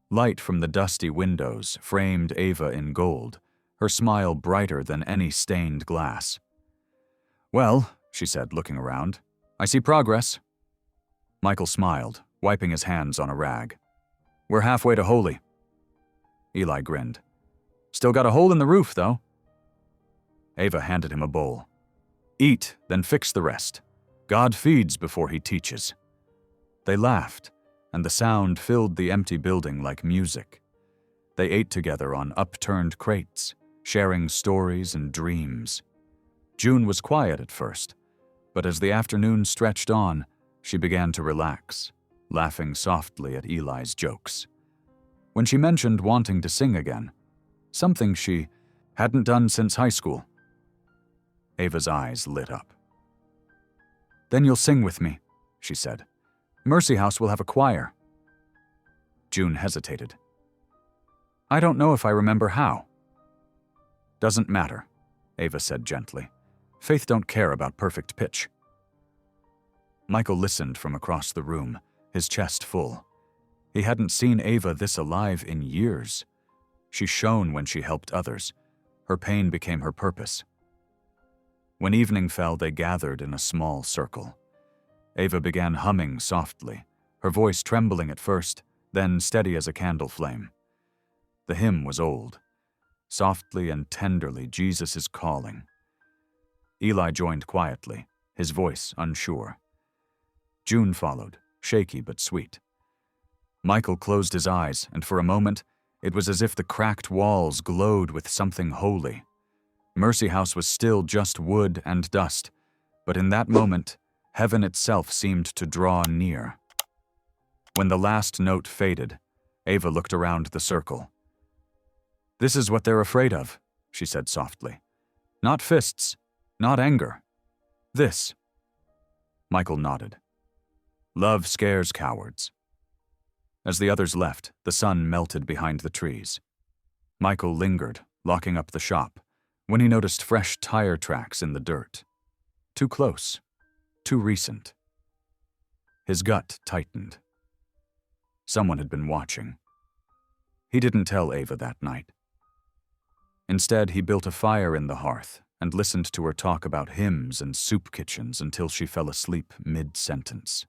Light from the dusty windows framed Ava in gold, her smile brighter than any stained glass. "Well," she said, looking around, "I see progress." Michael smiled, wiping his hands on a rag. "We're halfway to holy." Eli grinned. "Still got a hole in the roof, though." Ava handed him a bowl. "Eat, then fix the rest. God feeds before he teaches." They laughed, and the sound filled the empty building like music. They ate together on upturned crates, sharing stories and dreams. June was quiet at first, but as the afternoon stretched on, she began to relax, laughing softly at Eli's jokes. When she mentioned wanting to sing again, something she hadn't done since high school, Ava's eyes lit up. "Then you'll sing with me," she said. "Mercy House will have a choir." June hesitated. "I don't know if I remember how." "Doesn't matter," Ava said gently. "Faith don't care about perfect pitch." Michael listened from across the room, his chest full. He hadn't seen Ava this alive in years. She shone when she helped others. Her pain became her purpose. When evening fell, they gathered in a small circle. Ava began humming softly, her voice trembling at first, then steady as a candle flame. The hymn was old. Softly and tenderly, Jesus is calling. Eli joined quietly, his voice unsure. June followed, shaky but sweet. Michael closed his eyes, and for a moment, it was as if the cracked walls glowed with something holy. Mercy House was still just wood and dust, but in that moment, heaven itself seemed to draw near. When the last note faded, Ava looked around the circle. "This is what they're afraid of," she said softly. "Not fists, not anger. This." Michael nodded. "Love scares cowards." As the others left, the sun melted behind the trees. Michael lingered, locking up the shop, when he noticed fresh tire tracks in the dirt. Too close. Too recent. His gut tightened. Someone had been watching. He didn't tell Ava that night. Instead, he built a fire in the hearth and listened to her talk about hymns and soup kitchens until she fell asleep mid-sentence.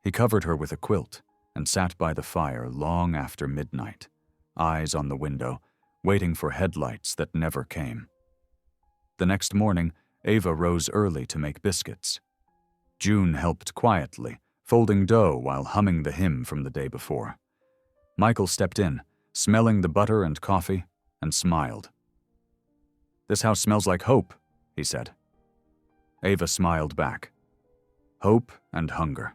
He covered her with a quilt and sat by the fire long after midnight, eyes on the window, waiting for headlights that never came. The next morning, Ava rose early to make biscuits. June helped quietly, folding dough while humming the hymn from the day before. Michael stepped in, smelling the butter and coffee, and smiled. "This house smells like hope," he said. Ava smiled back. Hope and hunger.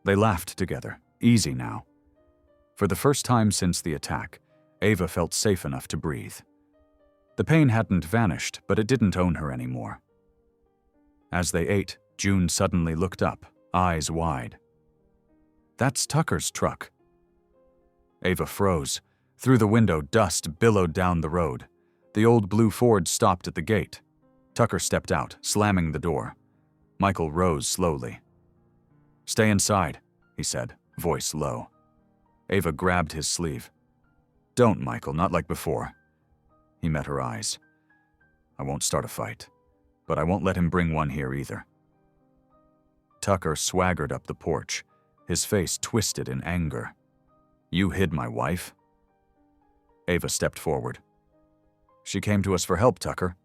They laughed together, easy now. For the first time since the attack, Ava felt safe enough to breathe. The pain hadn't vanished, but it didn't own her anymore. As they ate, June suddenly looked up, eyes wide. "That's Tucker's truck." Ava froze. Through the window, dust billowed down the road. The old blue Ford stopped at the gate. Tucker stepped out, slamming the door. Michael rose slowly. "Stay inside," he said, voice low. Ava grabbed his sleeve. "Don't, Michael, not like before." He met her eyes. "I won't start a fight, but I won't let him bring one here either." Tucker swaggered up the porch, his face twisted in anger. "You hid my wife?" Ava stepped forward. "She came to us for help, Tucker."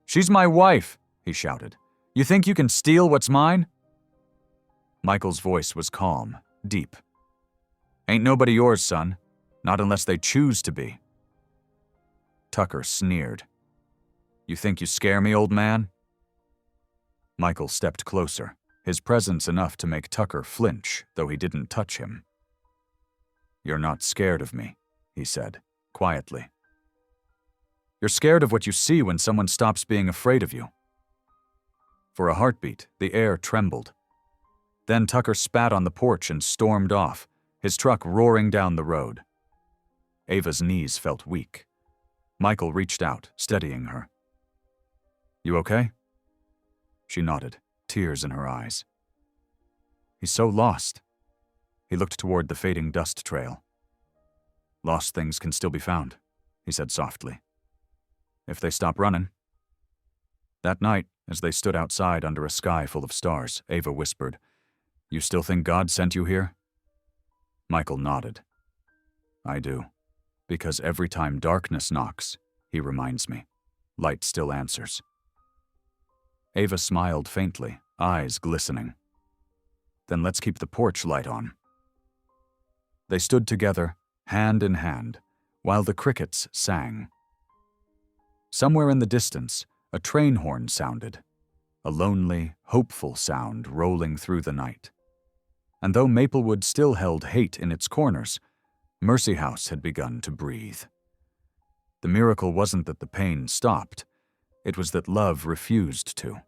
"She's my wife," he shouted. "You think you can steal what's mine?" Michael's voice was calm, deep. "Ain't nobody yours, son. Not unless they choose to be." Tucker sneered. "You think you scare me, old man?" Michael stepped closer, his presence enough to make Tucker flinch, though he didn't touch him. "You're not scared of me," he said, quietly. "You're scared of what you see when someone stops being afraid of you." For a heartbeat, the air trembled. Then Tucker spat on the porch and stormed off, his truck roaring down the road. Ava's knees felt weak. Michael reached out, steadying her. "You okay?" She nodded, tears in her eyes. "He's so lost." He looked toward the fading dust trail. "Lost things can still be found," he said softly. "If they stop running." That night, as they stood outside under a sky full of stars, Ava whispered, "You still think God sent you here?" Michael nodded. "I do. Because every time darkness knocks, he reminds me, light still answers." Ava smiled faintly, eyes glistening. "Then let's keep the porch light on." They stood together, hand in hand, while the crickets sang. Somewhere in the distance, a train horn sounded, a lonely, hopeful sound rolling through the night. And though Maplewood still held hate in its corners, Mercy House had begun to breathe. The miracle wasn't that the pain stopped, it was that love refused to.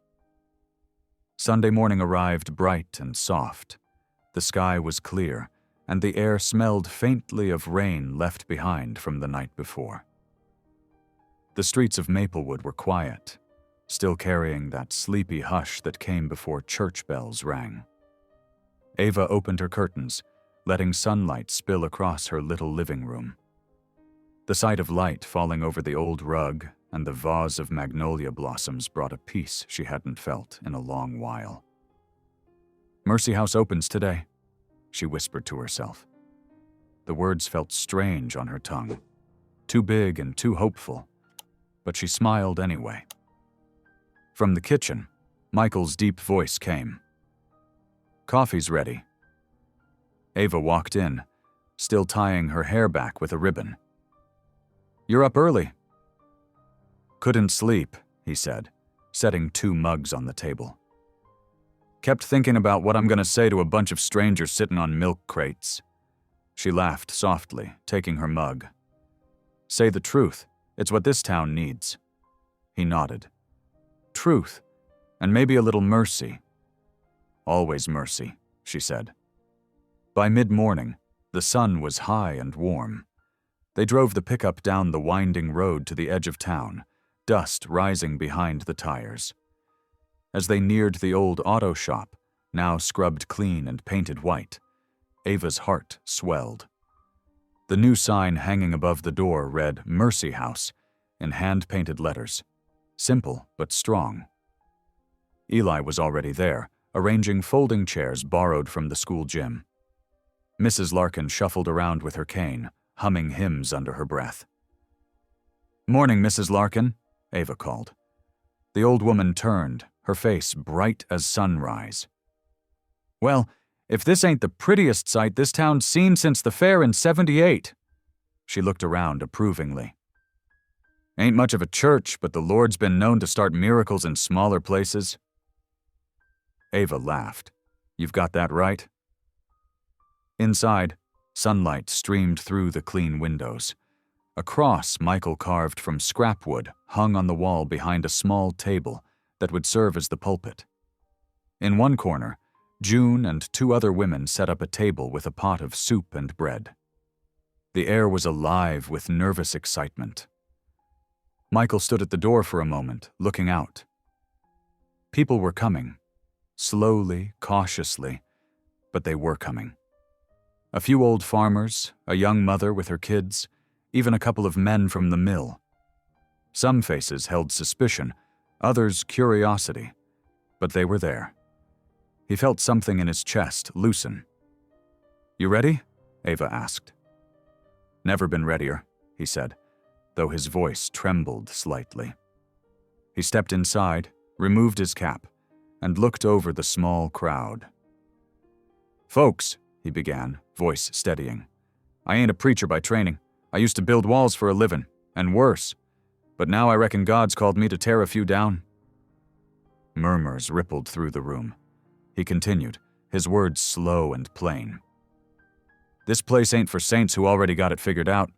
Sunday morning arrived bright and soft. The sky was clear, and the air smelled faintly of rain left behind from the night before. The streets of Maplewood were quiet, still carrying that sleepy hush that came before church bells rang. Ava opened her curtains, letting sunlight spill across her little living room. The sight of light falling over the old rug and the vase of magnolia blossoms brought a peace she hadn't felt in a long while. Mercy House opens today, she whispered to herself. The words felt strange on her tongue, too big and too hopeful, but she smiled anyway. From the kitchen, Michael's deep voice came. "Coffee's ready." Ava walked in, still tying her hair back with a ribbon. "You're up early." "Couldn't sleep," he said, setting 2 mugs on the table. "Kept thinking about what I'm gonna say to a bunch of strangers sitting on milk crates." She laughed softly, taking her mug. "Say the truth. It's what this town needs." He nodded. "Truth, and maybe a little mercy." "Always mercy," she said. By mid-morning, the sun was high and warm. They drove the pickup down the winding road to the edge of town, dust rising behind the tires. As they neared the old auto shop, now scrubbed clean and painted white, Ava's heart swelled. The new sign hanging above the door read Mercy House in hand-painted letters, simple but strong. Eli was already there, arranging folding chairs borrowed from the school gym. Mrs. Larkin shuffled around with her cane, humming hymns under her breath. "Morning, Mrs. Larkin," Ava called. The old woman turned, her face bright as sunrise. "Well, if this ain't the prettiest sight this town's seen since the fair in '78. She looked around approvingly. "Ain't much of a church, but the Lord's been known to start miracles in smaller places." Ava laughed. "You've got that right." Inside, sunlight streamed through the clean windows. A cross Michael carved from scrap wood hung on the wall behind a small table that would serve as the pulpit. In one corner, June and 2 other women set up a table with a pot of soup and bread. The air was alive with nervous excitement. Michael stood at the door for a moment, looking out. People were coming, slowly, cautiously, but they were coming. A few old farmers, a young mother with her kids, even a couple of men from the mill. Some faces held suspicion, others curiosity, but they were there. He felt something in his chest loosen. "You ready?" Ava asked. "Never been readier," he said, though his voice trembled slightly. He stepped inside, removed his cap, and looked over the small crowd. "Folks," he began, voice steadying, "I ain't a preacher by training. I used to build walls for a living, and worse. But now I reckon God's called me to tear a few down." Murmurs rippled through the room. He continued, his words slow and plain. "This place ain't for saints who already got it figured out.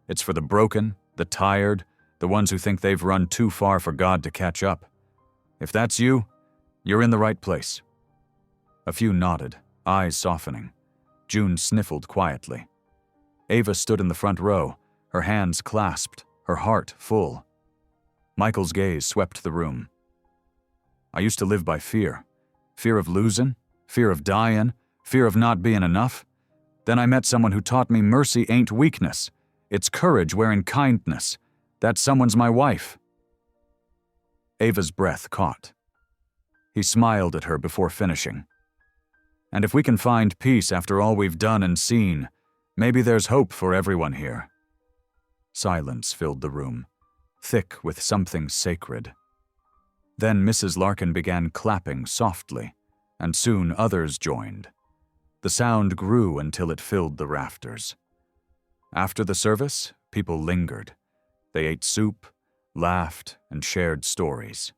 It's for the broken, the tired, the ones who think they've run too far for God to catch up. If that's you, you're in the right place." A few nodded, eyes softening. June sniffled quietly. Ava stood in the front row, her hands clasped, her heart full. Michael's gaze swept the room. "I used to live by fear. Fear of losing, fear of dying, fear of not being enough. Then I met someone who taught me mercy ain't weakness. It's courage wearing kindness. That someone's my wife." Ava's breath caught. He smiled at her before finishing. "And if we can find peace after all we've done and seen, maybe there's hope for everyone here." Silence filled the room, thick with something sacred. Then Mrs. Larkin began clapping softly, and soon others joined. The sound grew until it filled the rafters. After the service, people lingered. They ate soup, laughed, and shared stories.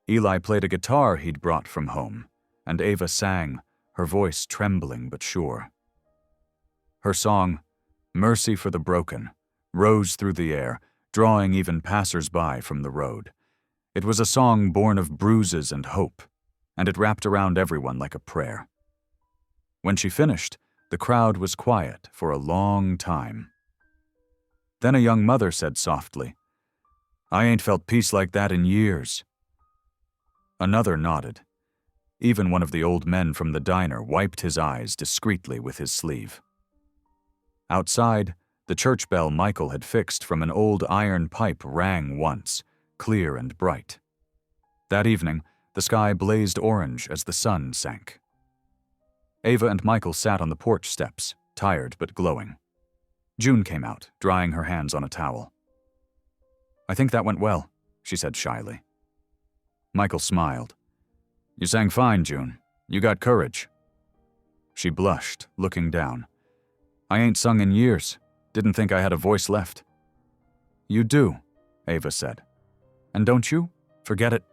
Eli played a guitar he'd brought from home, and Ava sang, her voice trembling but sure. Her song, "Mercy for the Broken," rose through the air, drawing even passers-by from the road. It was a song born of bruises and hope, and it wrapped around everyone like a prayer. When she finished, the crowd was quiet for a long time. Then a young mother said softly, "I ain't felt peace like that in years." Another nodded. Even one of the old men from the diner wiped his eyes discreetly with his sleeve. Outside, the church bell Michael had fixed from an old iron pipe rang once, clear and bright. That evening, the sky blazed orange as the sun sank. Ava and Michael sat on the porch steps, tired but glowing. June came out, drying her hands on a towel. "I think that went well," she said shyly. Michael smiled. "You sang fine, June. You got courage." She blushed, looking down. "I ain't sung in years. Didn't think I had a voice left." "You do," Ava said. "And don't you? Forget it."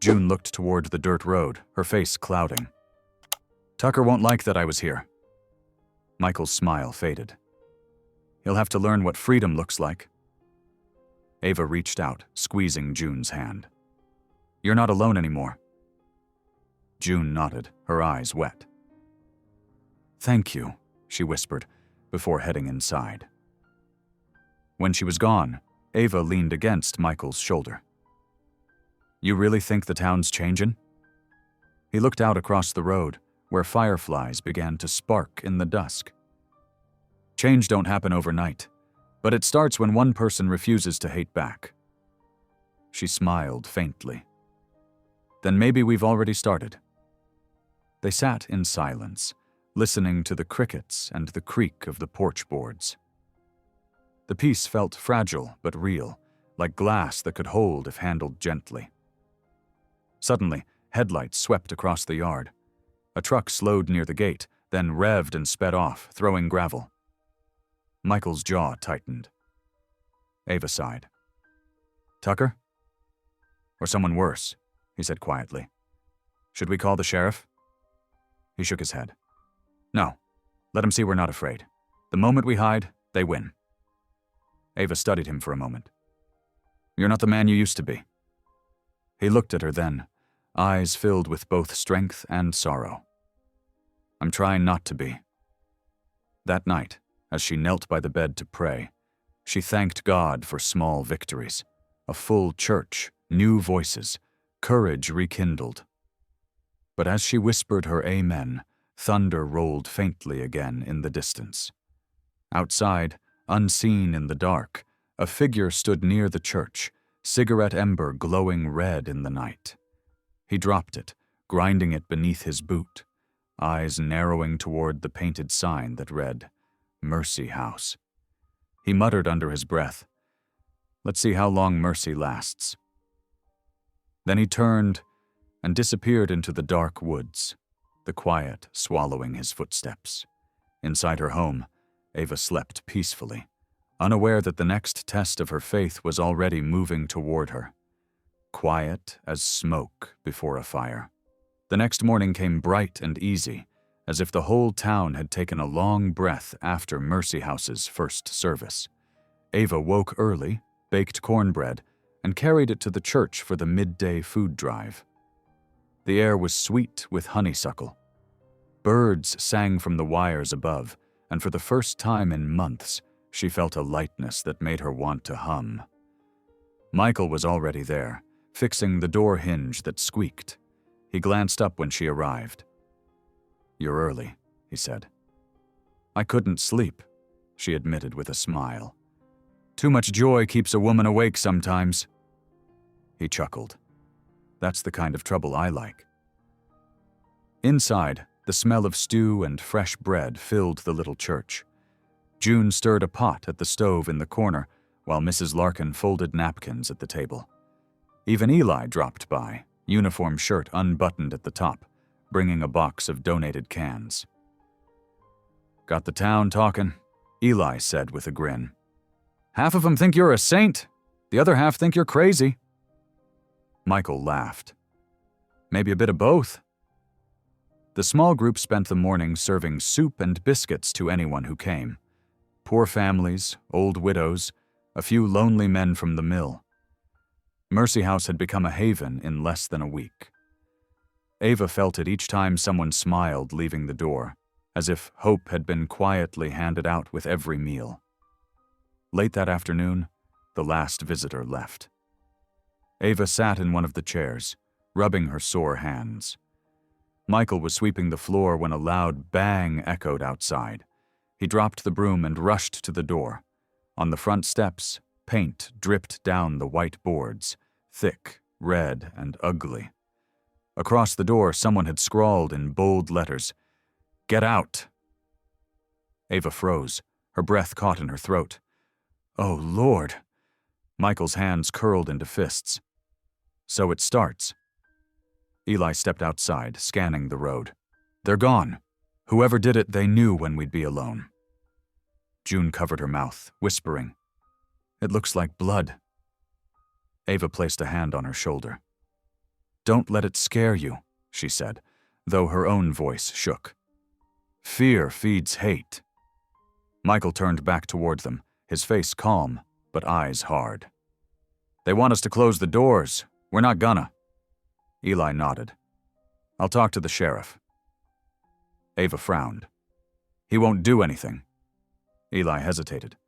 June looked toward the dirt road, her face clouding. "Tucker won't like that I was here." Michael's smile faded. "He'll have to learn what freedom looks like." Ava reached out, squeezing June's hand. "You're not alone anymore." June nodded, her eyes wet. "Thank you," she whispered, before heading inside. When she was gone, Ava leaned against Michael's shoulder. "You really think the town's changin'?" He looked out across the road, where fireflies began to spark in the dusk. "Change don't happen overnight, but it starts when one person refuses to hate back." She smiled faintly. "Then maybe we've already started." They sat in silence, listening to the crickets and the creak of the porch boards. The peace felt fragile but real, like glass that could hold if handled gently. Suddenly, headlights swept across the yard. A truck slowed near the gate, then revved and sped off, throwing gravel. Michael's jaw tightened. Ava sighed. "Tucker? Or someone worse," he said quietly. "Should we call the sheriff?" He shook his head. "No. Let him see we're not afraid. The moment we hide, they win." Ava studied him for a moment. "You're not the man you used to be." He looked at her then, eyes filled with both strength and sorrow. "I'm trying not to be." That night, as she knelt by the bed to pray, she thanked God for small victories, a full church, new voices, courage rekindled. But as she whispered her amen, thunder rolled faintly again in the distance. Outside, unseen in the dark, a figure stood near the church, cigarette ember glowing red in the night. He dropped it, grinding it beneath his boot, eyes narrowing toward the painted sign that read, "Mercy House." He muttered under his breath, "Let's see how long mercy lasts." Then he turned and disappeared into the dark woods, the quiet swallowing his footsteps. Inside her home, Ava slept peacefully, unaware that the next test of her faith was already moving toward her. Quiet as smoke before a fire. The next morning came bright and easy, as if the whole town had taken a long breath after Mercy House's first service. Ava woke early, baked cornbread, and carried it to the church for the midday food drive. The air was sweet with honeysuckle. Birds sang from the wires above, and for the first time in months, she felt a lightness that made her want to hum. Michael was already there, fixing the door hinge that squeaked. He glanced up when she arrived. "You're early," he said. "I couldn't sleep," she admitted with a smile. "Too much joy keeps a woman awake sometimes." He chuckled. "That's the kind of trouble I like." Inside, the smell of stew and fresh bread filled the little church. June stirred a pot at the stove in the corner, while Mrs. Larkin folded napkins at the table. Even Eli dropped by, uniform shirt unbuttoned at the top, bringing a box of donated cans. "Got the town talking," Eli said with a grin. "Half of them think you're a saint. The other half think you're crazy." Michael laughed. "Maybe a bit of both." The small group spent the morning serving soup and biscuits to anyone who came. Poor families, old widows, a few lonely men from the mill. Mercy House had become a haven in less than a week. Ava felt it each time someone smiled leaving the door, as if hope had been quietly handed out with every meal. Late that afternoon, the last visitor left. Ava sat in one of the chairs, rubbing her sore hands. Michael was sweeping the floor when a loud bang echoed outside. He dropped the broom and rushed to the door. On the front steps, paint dripped down the white boards, thick, red, and ugly. Across the door, someone had scrawled in bold letters, "Get out." Ava froze, her breath caught in her throat. "Oh, Lord." Michael's hands curled into fists. "So it starts." Eli stepped outside, scanning the road. "They're gone. Whoever did it, they knew when we'd be alone." June covered her mouth, whispering, "It looks like blood." Ava placed a hand on her shoulder. "Don't let it scare you," she said, though her own voice shook. "Fear feeds hate." Michael turned back toward them, his face calm, but eyes hard. "They want us to close the doors. We're not gonna." Eli nodded. "I'll talk to the sheriff." Ava frowned. "He won't do anything." Eli hesitated.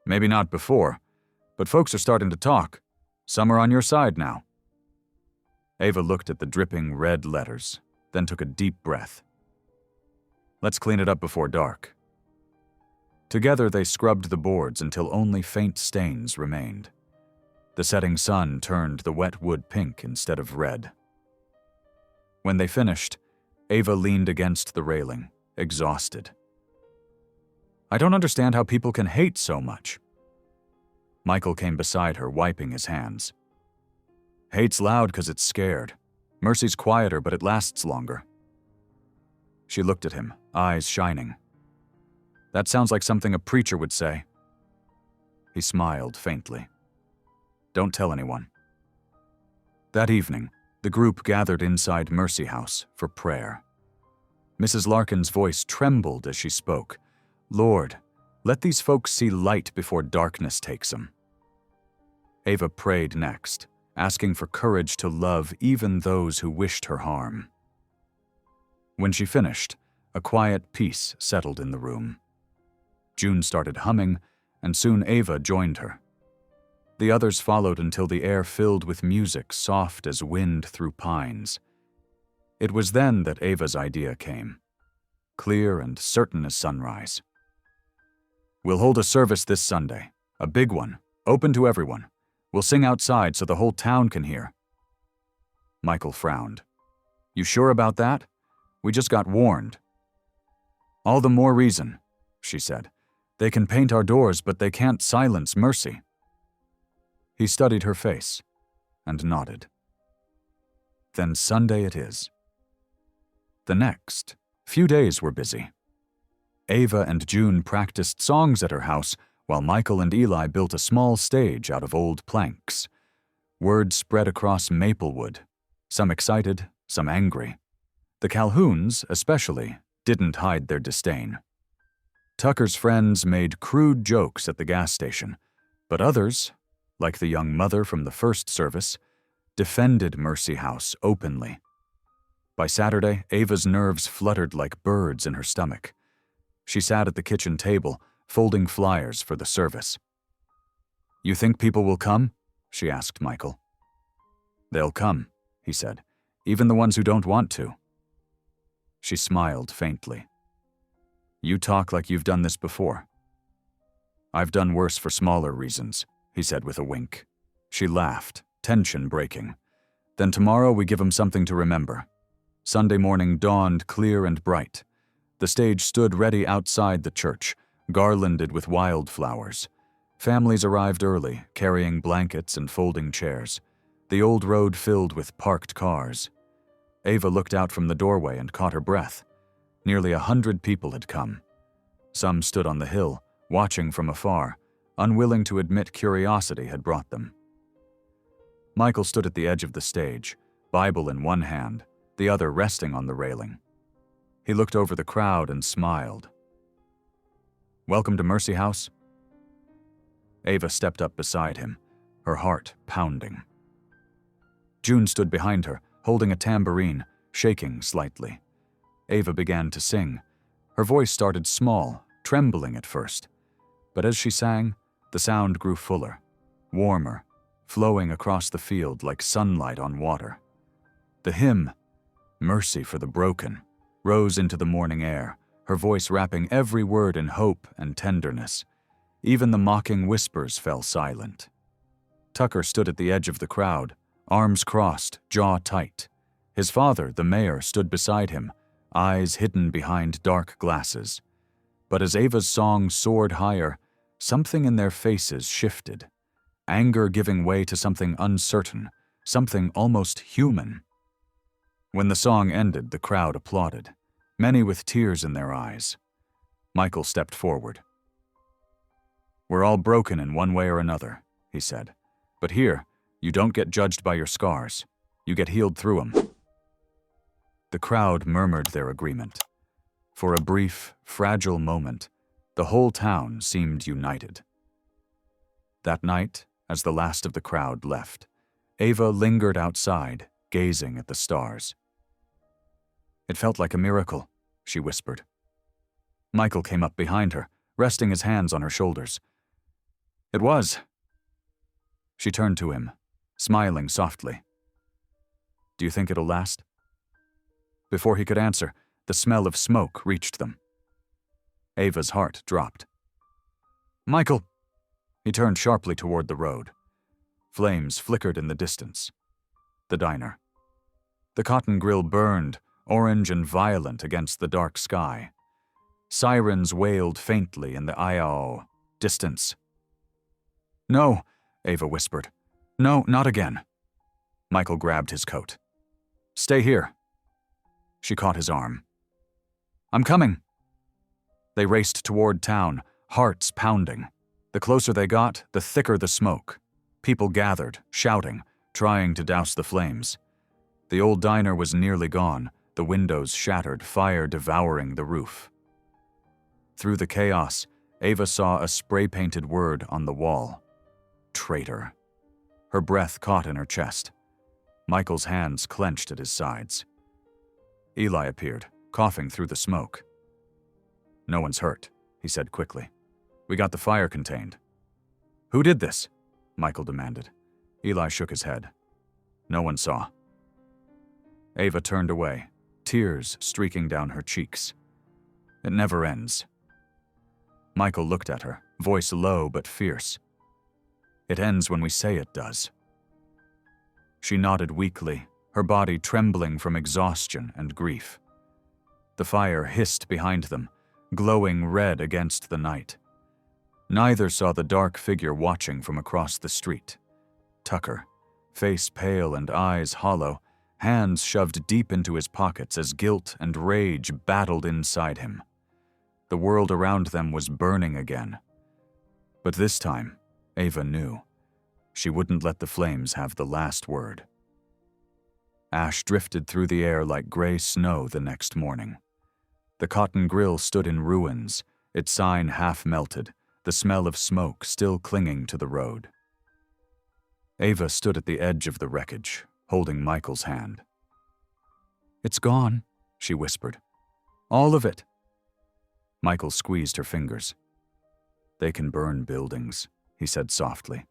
"Maybe not before, but folks are starting to talk. Some are on your side now." Ava looked at the dripping red letters, then took a deep breath. "Let's clean it up before dark." Together they scrubbed the boards until only faint stains remained. The setting sun turned the wet wood pink instead of red. When they finished, Ava leaned against the railing, exhausted. "I don't understand how people can hate so much." Michael came beside her, wiping his hands. "Hate's loud 'cause it's scared. Mercy's quieter, but it lasts longer." She looked at him, eyes shining. "That sounds like something a preacher would say." He smiled faintly. "Don't tell anyone." That evening, the group gathered inside Mercy House for prayer. Mrs. Larkin's voice trembled as she spoke. "Lord, let these folks see light before darkness takes them." Ava prayed next, asking for courage to love even those who wished her harm. When she finished, a quiet peace settled in the room. June started humming, and soon Ava joined her. The others followed until the air filled with music soft as wind through pines. It was then that Ava's idea came, clear and certain as sunrise. "We'll hold a service this Sunday, a big one, open to everyone. We'll sing outside so the whole town can hear." Michael frowned. "You sure about that? We just got warned." "All the more reason," she said. "They can paint our doors, but they can't silence Mercy." He studied her face and nodded. "Then Sunday it is." The next few days were busy. Ava and June practiced songs at her house while Michael and Eli built a small stage out of old planks. Word spread across Maplewood, some excited, some angry. The Calhouns, especially, didn't hide their disdain. Tucker's friends made crude jokes at the gas station, but others, like the young mother from the first service, defended Mercy House openly. By Saturday, Ava's nerves fluttered like birds in her stomach. She sat at the kitchen table, folding flyers for the service. "You think people will come?" she asked Michael. "They'll come," he said, "even the ones who don't want to." She smiled faintly. "You talk like you've done this before." "I've done worse for smaller reasons," he said with a wink. She laughed, tension breaking. "Then tomorrow we give 'em something to remember." Sunday morning dawned clear and bright. The stage stood ready outside the church, garlanded with wildflowers. Families arrived early, carrying blankets and folding chairs. The old road filled with parked cars. Ava looked out from the doorway and caught her breath. Nearly 100 people had come. Some stood on the hill, watching from afar, unwilling to admit curiosity had brought them. Michael stood at the edge of the stage, Bible in one hand, the other resting on the railing. He looked over the crowd and smiled. "Welcome to Mercy House." Ava stepped up beside him, her heart pounding. June stood behind her, holding a tambourine, shaking slightly. Ava began to sing. Her voice started small, trembling at first. But as she sang, the sound grew fuller, warmer, flowing across the field like sunlight on water. The hymn, "Mercy for the Broken," rose into the morning air, her voice wrapping every word in hope and tenderness. Even the mocking whispers fell silent. Tucker stood at the edge of the crowd, arms crossed, jaw tight. His father, the mayor, stood beside him, eyes hidden behind dark glasses. But as Ava's song soared higher, something in their faces shifted, anger giving way to something uncertain, something almost human. When the song ended, the crowd applauded, many with tears in their eyes. Michael stepped forward. "We're all broken in one way or another," he said. "But here, you don't get judged by your scars. You get healed through them." The crowd murmured their agreement. For a brief, fragile moment, the whole town seemed united. That night, as the last of the crowd left, Ava lingered outside, gazing at the stars. "It felt like a miracle," she whispered. Michael came up behind her, resting his hands on her shoulders. "It was." She turned to him, smiling softly. "Do you think it'll last?" Before he could answer, the smell of smoke reached them. Ava's heart dropped. "Michael!" He turned sharply toward the road. Flames flickered in the distance. The diner. The cotton grill burned, orange and violent against the dark sky. Sirens wailed faintly in the Iao distance. "No," Ava whispered. "No, not again." Michael grabbed his coat. "Stay here." She caught his arm. "I'm coming." They raced toward town, hearts pounding. The closer they got, the thicker the smoke. People gathered, shouting, trying to douse the flames. The old diner was nearly gone, the windows shattered, fire devouring the roof. Through the chaos, Ava saw a spray-painted word on the wall. "Traitor." Her breath caught in her chest. Michael's hands clenched at his sides. Eli appeared, coughing through the smoke. "No one's hurt," he said quickly. "We got the fire contained." "Who did this?" Michael demanded. Eli shook his head. "No one saw." Ava turned away, tears streaking down her cheeks. "It never ends." Michael looked at her, voice low but fierce. "It ends when we say it does." She nodded weakly, her body trembling from exhaustion and grief. The fire hissed behind them, glowing red against the night. Neither saw the dark figure watching from across the street. Tucker, face pale and eyes hollow, hands shoved deep into his pockets as guilt and rage battled inside him. The world around them was burning again. But this time, Ava knew. She wouldn't let the flames have the last word. Ash drifted through the air like gray snow the next morning. The cotton grill stood in ruins, its sign half melted, the smell of smoke still clinging to the road. Ava stood at the edge of the wreckage, holding Michael's hand. "It's gone," she whispered. "All of it." Michael squeezed her fingers. "They can burn buildings," he said softly,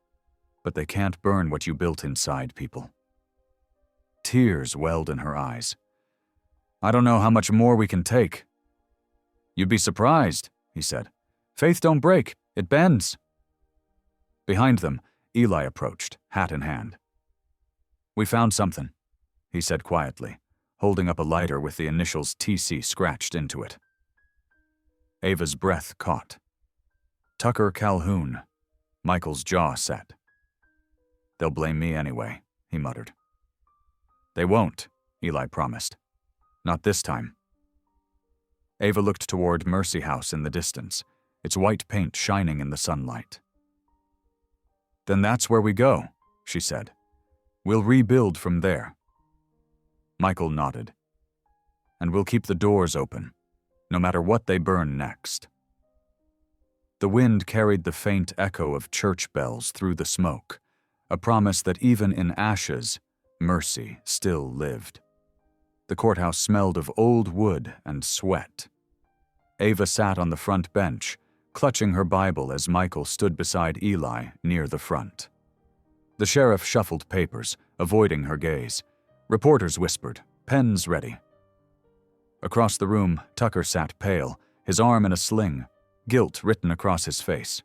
"but they can't burn what you built inside people." Tears welled in her eyes. "I don't know how much more we can take." "You'd be surprised," he said. "Faith don't break, it bends." Behind them, Eli approached, hat in hand. "We found something," he said quietly, holding up a lighter with the initials TC scratched into it. Ava's breath caught. Tucker Calhoun. Michael's jaw set. "They'll blame me anyway," he muttered. "They won't," Eli promised. "Not this time." Ava looked toward Mercy House in the distance, its white paint shining in the sunlight. "Then that's where we go," she said. "We'll rebuild from there." Michael nodded. "And we'll keep the doors open, no matter what they burn next." The wind carried the faint echo of church bells through the smoke, a promise that even in ashes, mercy still lived. The courthouse smelled of old wood and sweat. Ava sat on the front bench, clutching her Bible as Michael stood beside Eli near the front. The sheriff shuffled papers, avoiding her gaze. Reporters whispered, pens ready. Across the room, Tucker sat pale, his arm in a sling, guilt written across his face.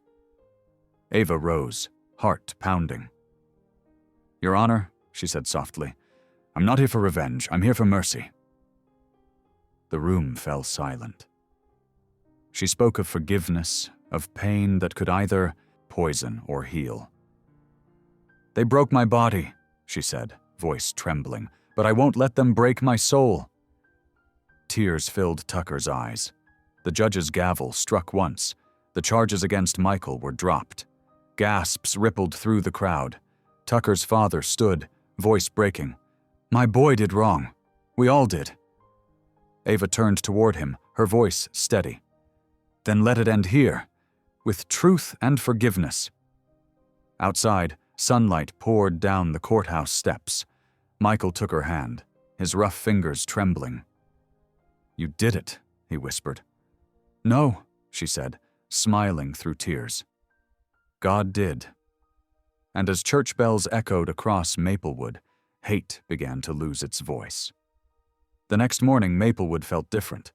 Ava rose, heart pounding. "Your Honor," she said softly, I'm not here for revenge. I'm here for mercy." The room fell silent. She spoke of forgiveness, of pain that could either poison or heal. "They broke my body," she said, voice trembling, "but I won't let them break my soul." Tears filled Tucker's eyes. The judge's gavel struck once. The charges against Michael were dropped. Gasps rippled through the crowd. Tucker's father stood, voice breaking. "My boy did wrong. We all did." Ava turned toward him, her voice steady. "Then let it end here, with truth and forgiveness." Outside, sunlight poured down the courthouse steps. Michael took her hand, his rough fingers trembling. "You did it," he whispered. "No," she said, smiling through tears. "God did." And as church bells echoed across Maplewood, hate began to lose its voice. The next morning, Maplewood felt different.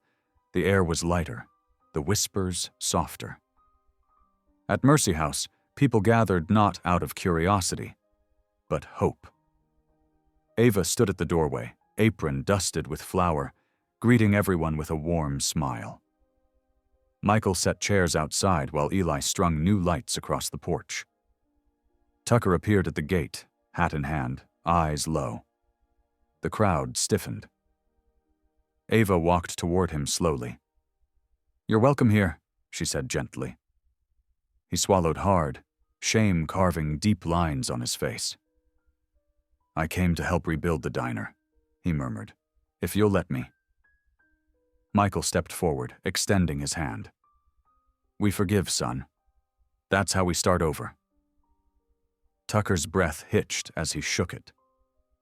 The air was lighter, the whispers softer. At Mercy House, people gathered not out of curiosity, but hope. Ava stood at the doorway, apron dusted with flour, greeting everyone with a warm smile. Michael set chairs outside while Eli strung new lights across the porch. Tucker appeared at the gate, hat in hand, eyes low. The crowd stiffened. Ava walked toward him slowly. "You're welcome here," she said gently. He swallowed hard, shame carving deep lines on his face. "I came to help rebuild the diner," he murmured. "If you'll let me." Michael stepped forward, extending his hand. "We forgive, son. That's how we start over." Tucker's breath hitched as he shook it.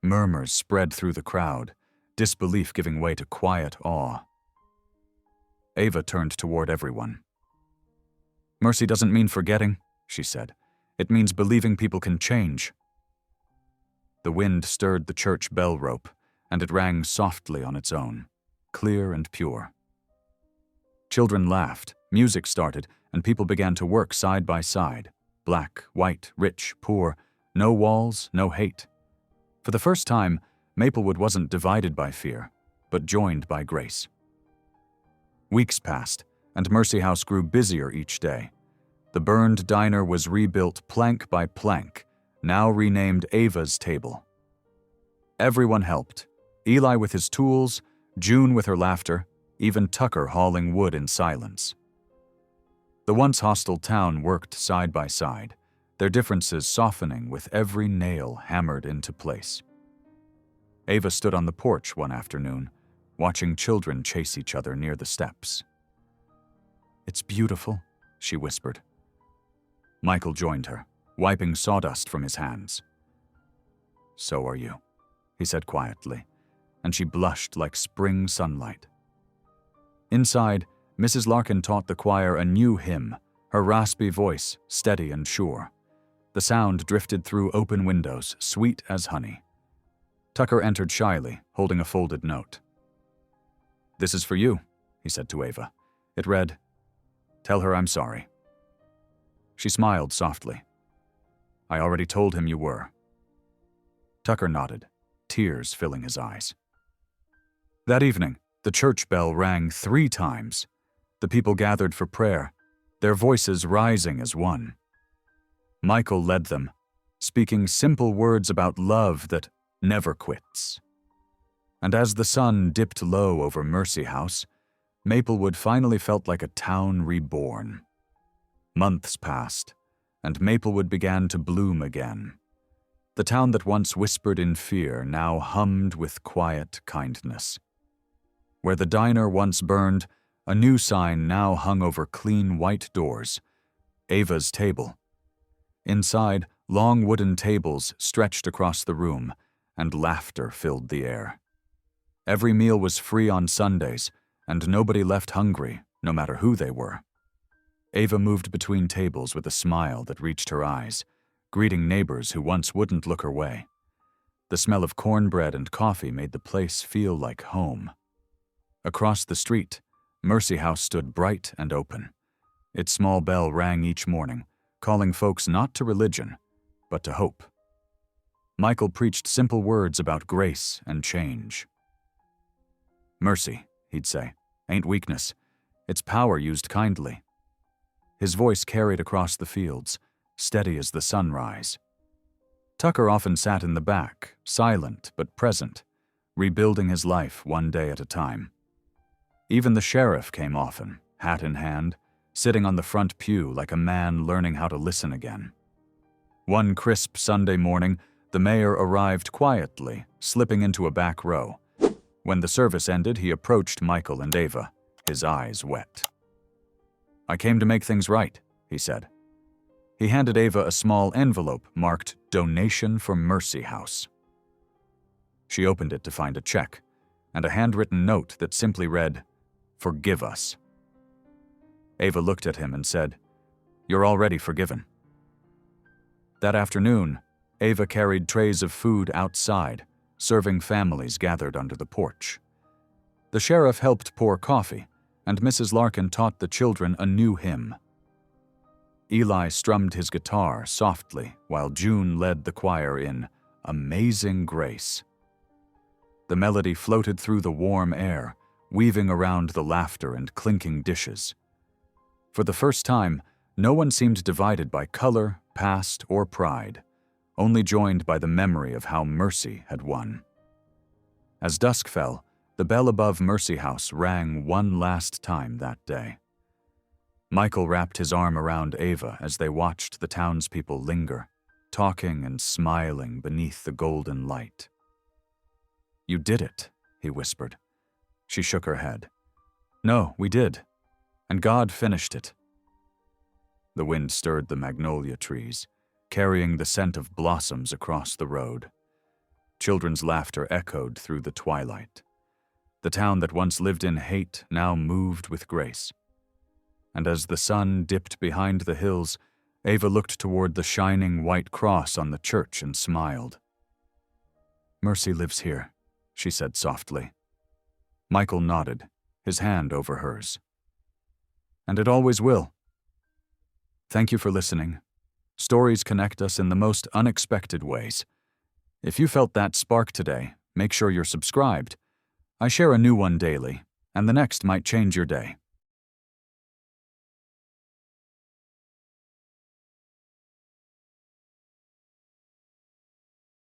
Murmurs spread through the crowd, disbelief giving way to quiet awe. Ava turned toward everyone. "Mercy doesn't mean forgetting," she said. "It means believing people can change." The wind stirred the church bell rope, and it rang softly on its own, clear and pure. Children laughed, music started, and people began to work side by side. Black, white, rich, poor, no walls, no hate. For the first time, Maplewood wasn't divided by fear, but joined by grace. Weeks passed, and Mercy House grew busier each day. The burned diner was rebuilt plank by plank, now renamed Ava's Table. Everyone helped, Eli with his tools, June with her laughter, even Tucker hauling wood in silence. The once hostile town worked side by side, their differences softening with every nail hammered into place. Ava stood on the porch one afternoon, watching children chase each other near the steps. "It's beautiful," she whispered. Michael joined her, wiping sawdust from his hands. "So are you," he said quietly, and she blushed like spring sunlight. Inside, Mrs. Larkin taught the choir a new hymn, her raspy voice steady and sure. The sound drifted through open windows, sweet as honey. Tucker entered shyly, holding a folded note. "This is for you," he said to Ava. It read, "Tell her I'm sorry." She smiled softly. "I already told him you were." Tucker nodded, tears filling his eyes. That evening, the church bell rang 3 times. The people gathered for prayer, their voices rising as one. Michael led them, speaking simple words about love that never quits. And as the sun dipped low over Mercy House, Maplewood finally felt like a town reborn. Months passed, and Maplewood began to bloom again. The town that once whispered in fear now hummed with quiet kindness. Where the diner once burned, a new sign now hung over clean white doors, Ava's Table. Inside, long wooden tables stretched across the room, and laughter filled the air. Every meal was free on Sundays, and nobody left hungry, no matter who they were. Ava moved between tables with a smile that reached her eyes, greeting neighbors who once wouldn't look her way. The smell of cornbread and coffee made the place feel like home. Across the street, Mercy House stood bright and open. Its small bell rang each morning, calling folks not to religion, but to hope. Michael preached simple words about grace and change. "Mercy," he'd say, "ain't weakness. It's power used kindly." His voice carried across the fields, steady as the sunrise. Tucker often sat in the back, silent but present, rebuilding his life one day at a time. Even the sheriff came often, hat in hand, sitting on the front pew like a man learning how to listen again. One crisp Sunday morning, the mayor arrived quietly, slipping into a back row. When the service ended, he approached Michael and Ava, his eyes wet. "I came to make things right," he said. He handed Ava a small envelope marked "Donation for Mercy House." She opened it to find a check and a handwritten note that simply read, "Forgive us." Ava looked at him and said, "You're already forgiven." That afternoon, Ava carried trays of food outside, serving families gathered under the porch. The sheriff helped pour coffee, and Mrs. Larkin taught the children a new hymn. Eli strummed his guitar softly while June led the choir in "Amazing Grace." The melody floated through the warm air, weaving around the laughter and clinking dishes. For the first time, no one seemed divided by color, past, or pride, only joined by the memory of how mercy had won. As dusk fell, the bell above Mercy House rang one last time that day. Michael wrapped his arm around Ava as they watched the townspeople linger, talking and smiling beneath the golden light. "You did it," he whispered. She shook her head. "No, we did. And God finished it." The wind stirred the magnolia trees, carrying the scent of blossoms across the road. Children's laughter echoed through the twilight. The town that once lived in hate now moved with grace. And as the sun dipped behind the hills, Ava looked toward the shining white cross on the church and smiled. "Mercy lives here," she said softly. Michael nodded, his hand over hers. "And it always will." Thank you for listening. Stories connect us in the most unexpected ways. If you felt that spark today, make sure you're subscribed. I share a new one daily, and the next might change your day.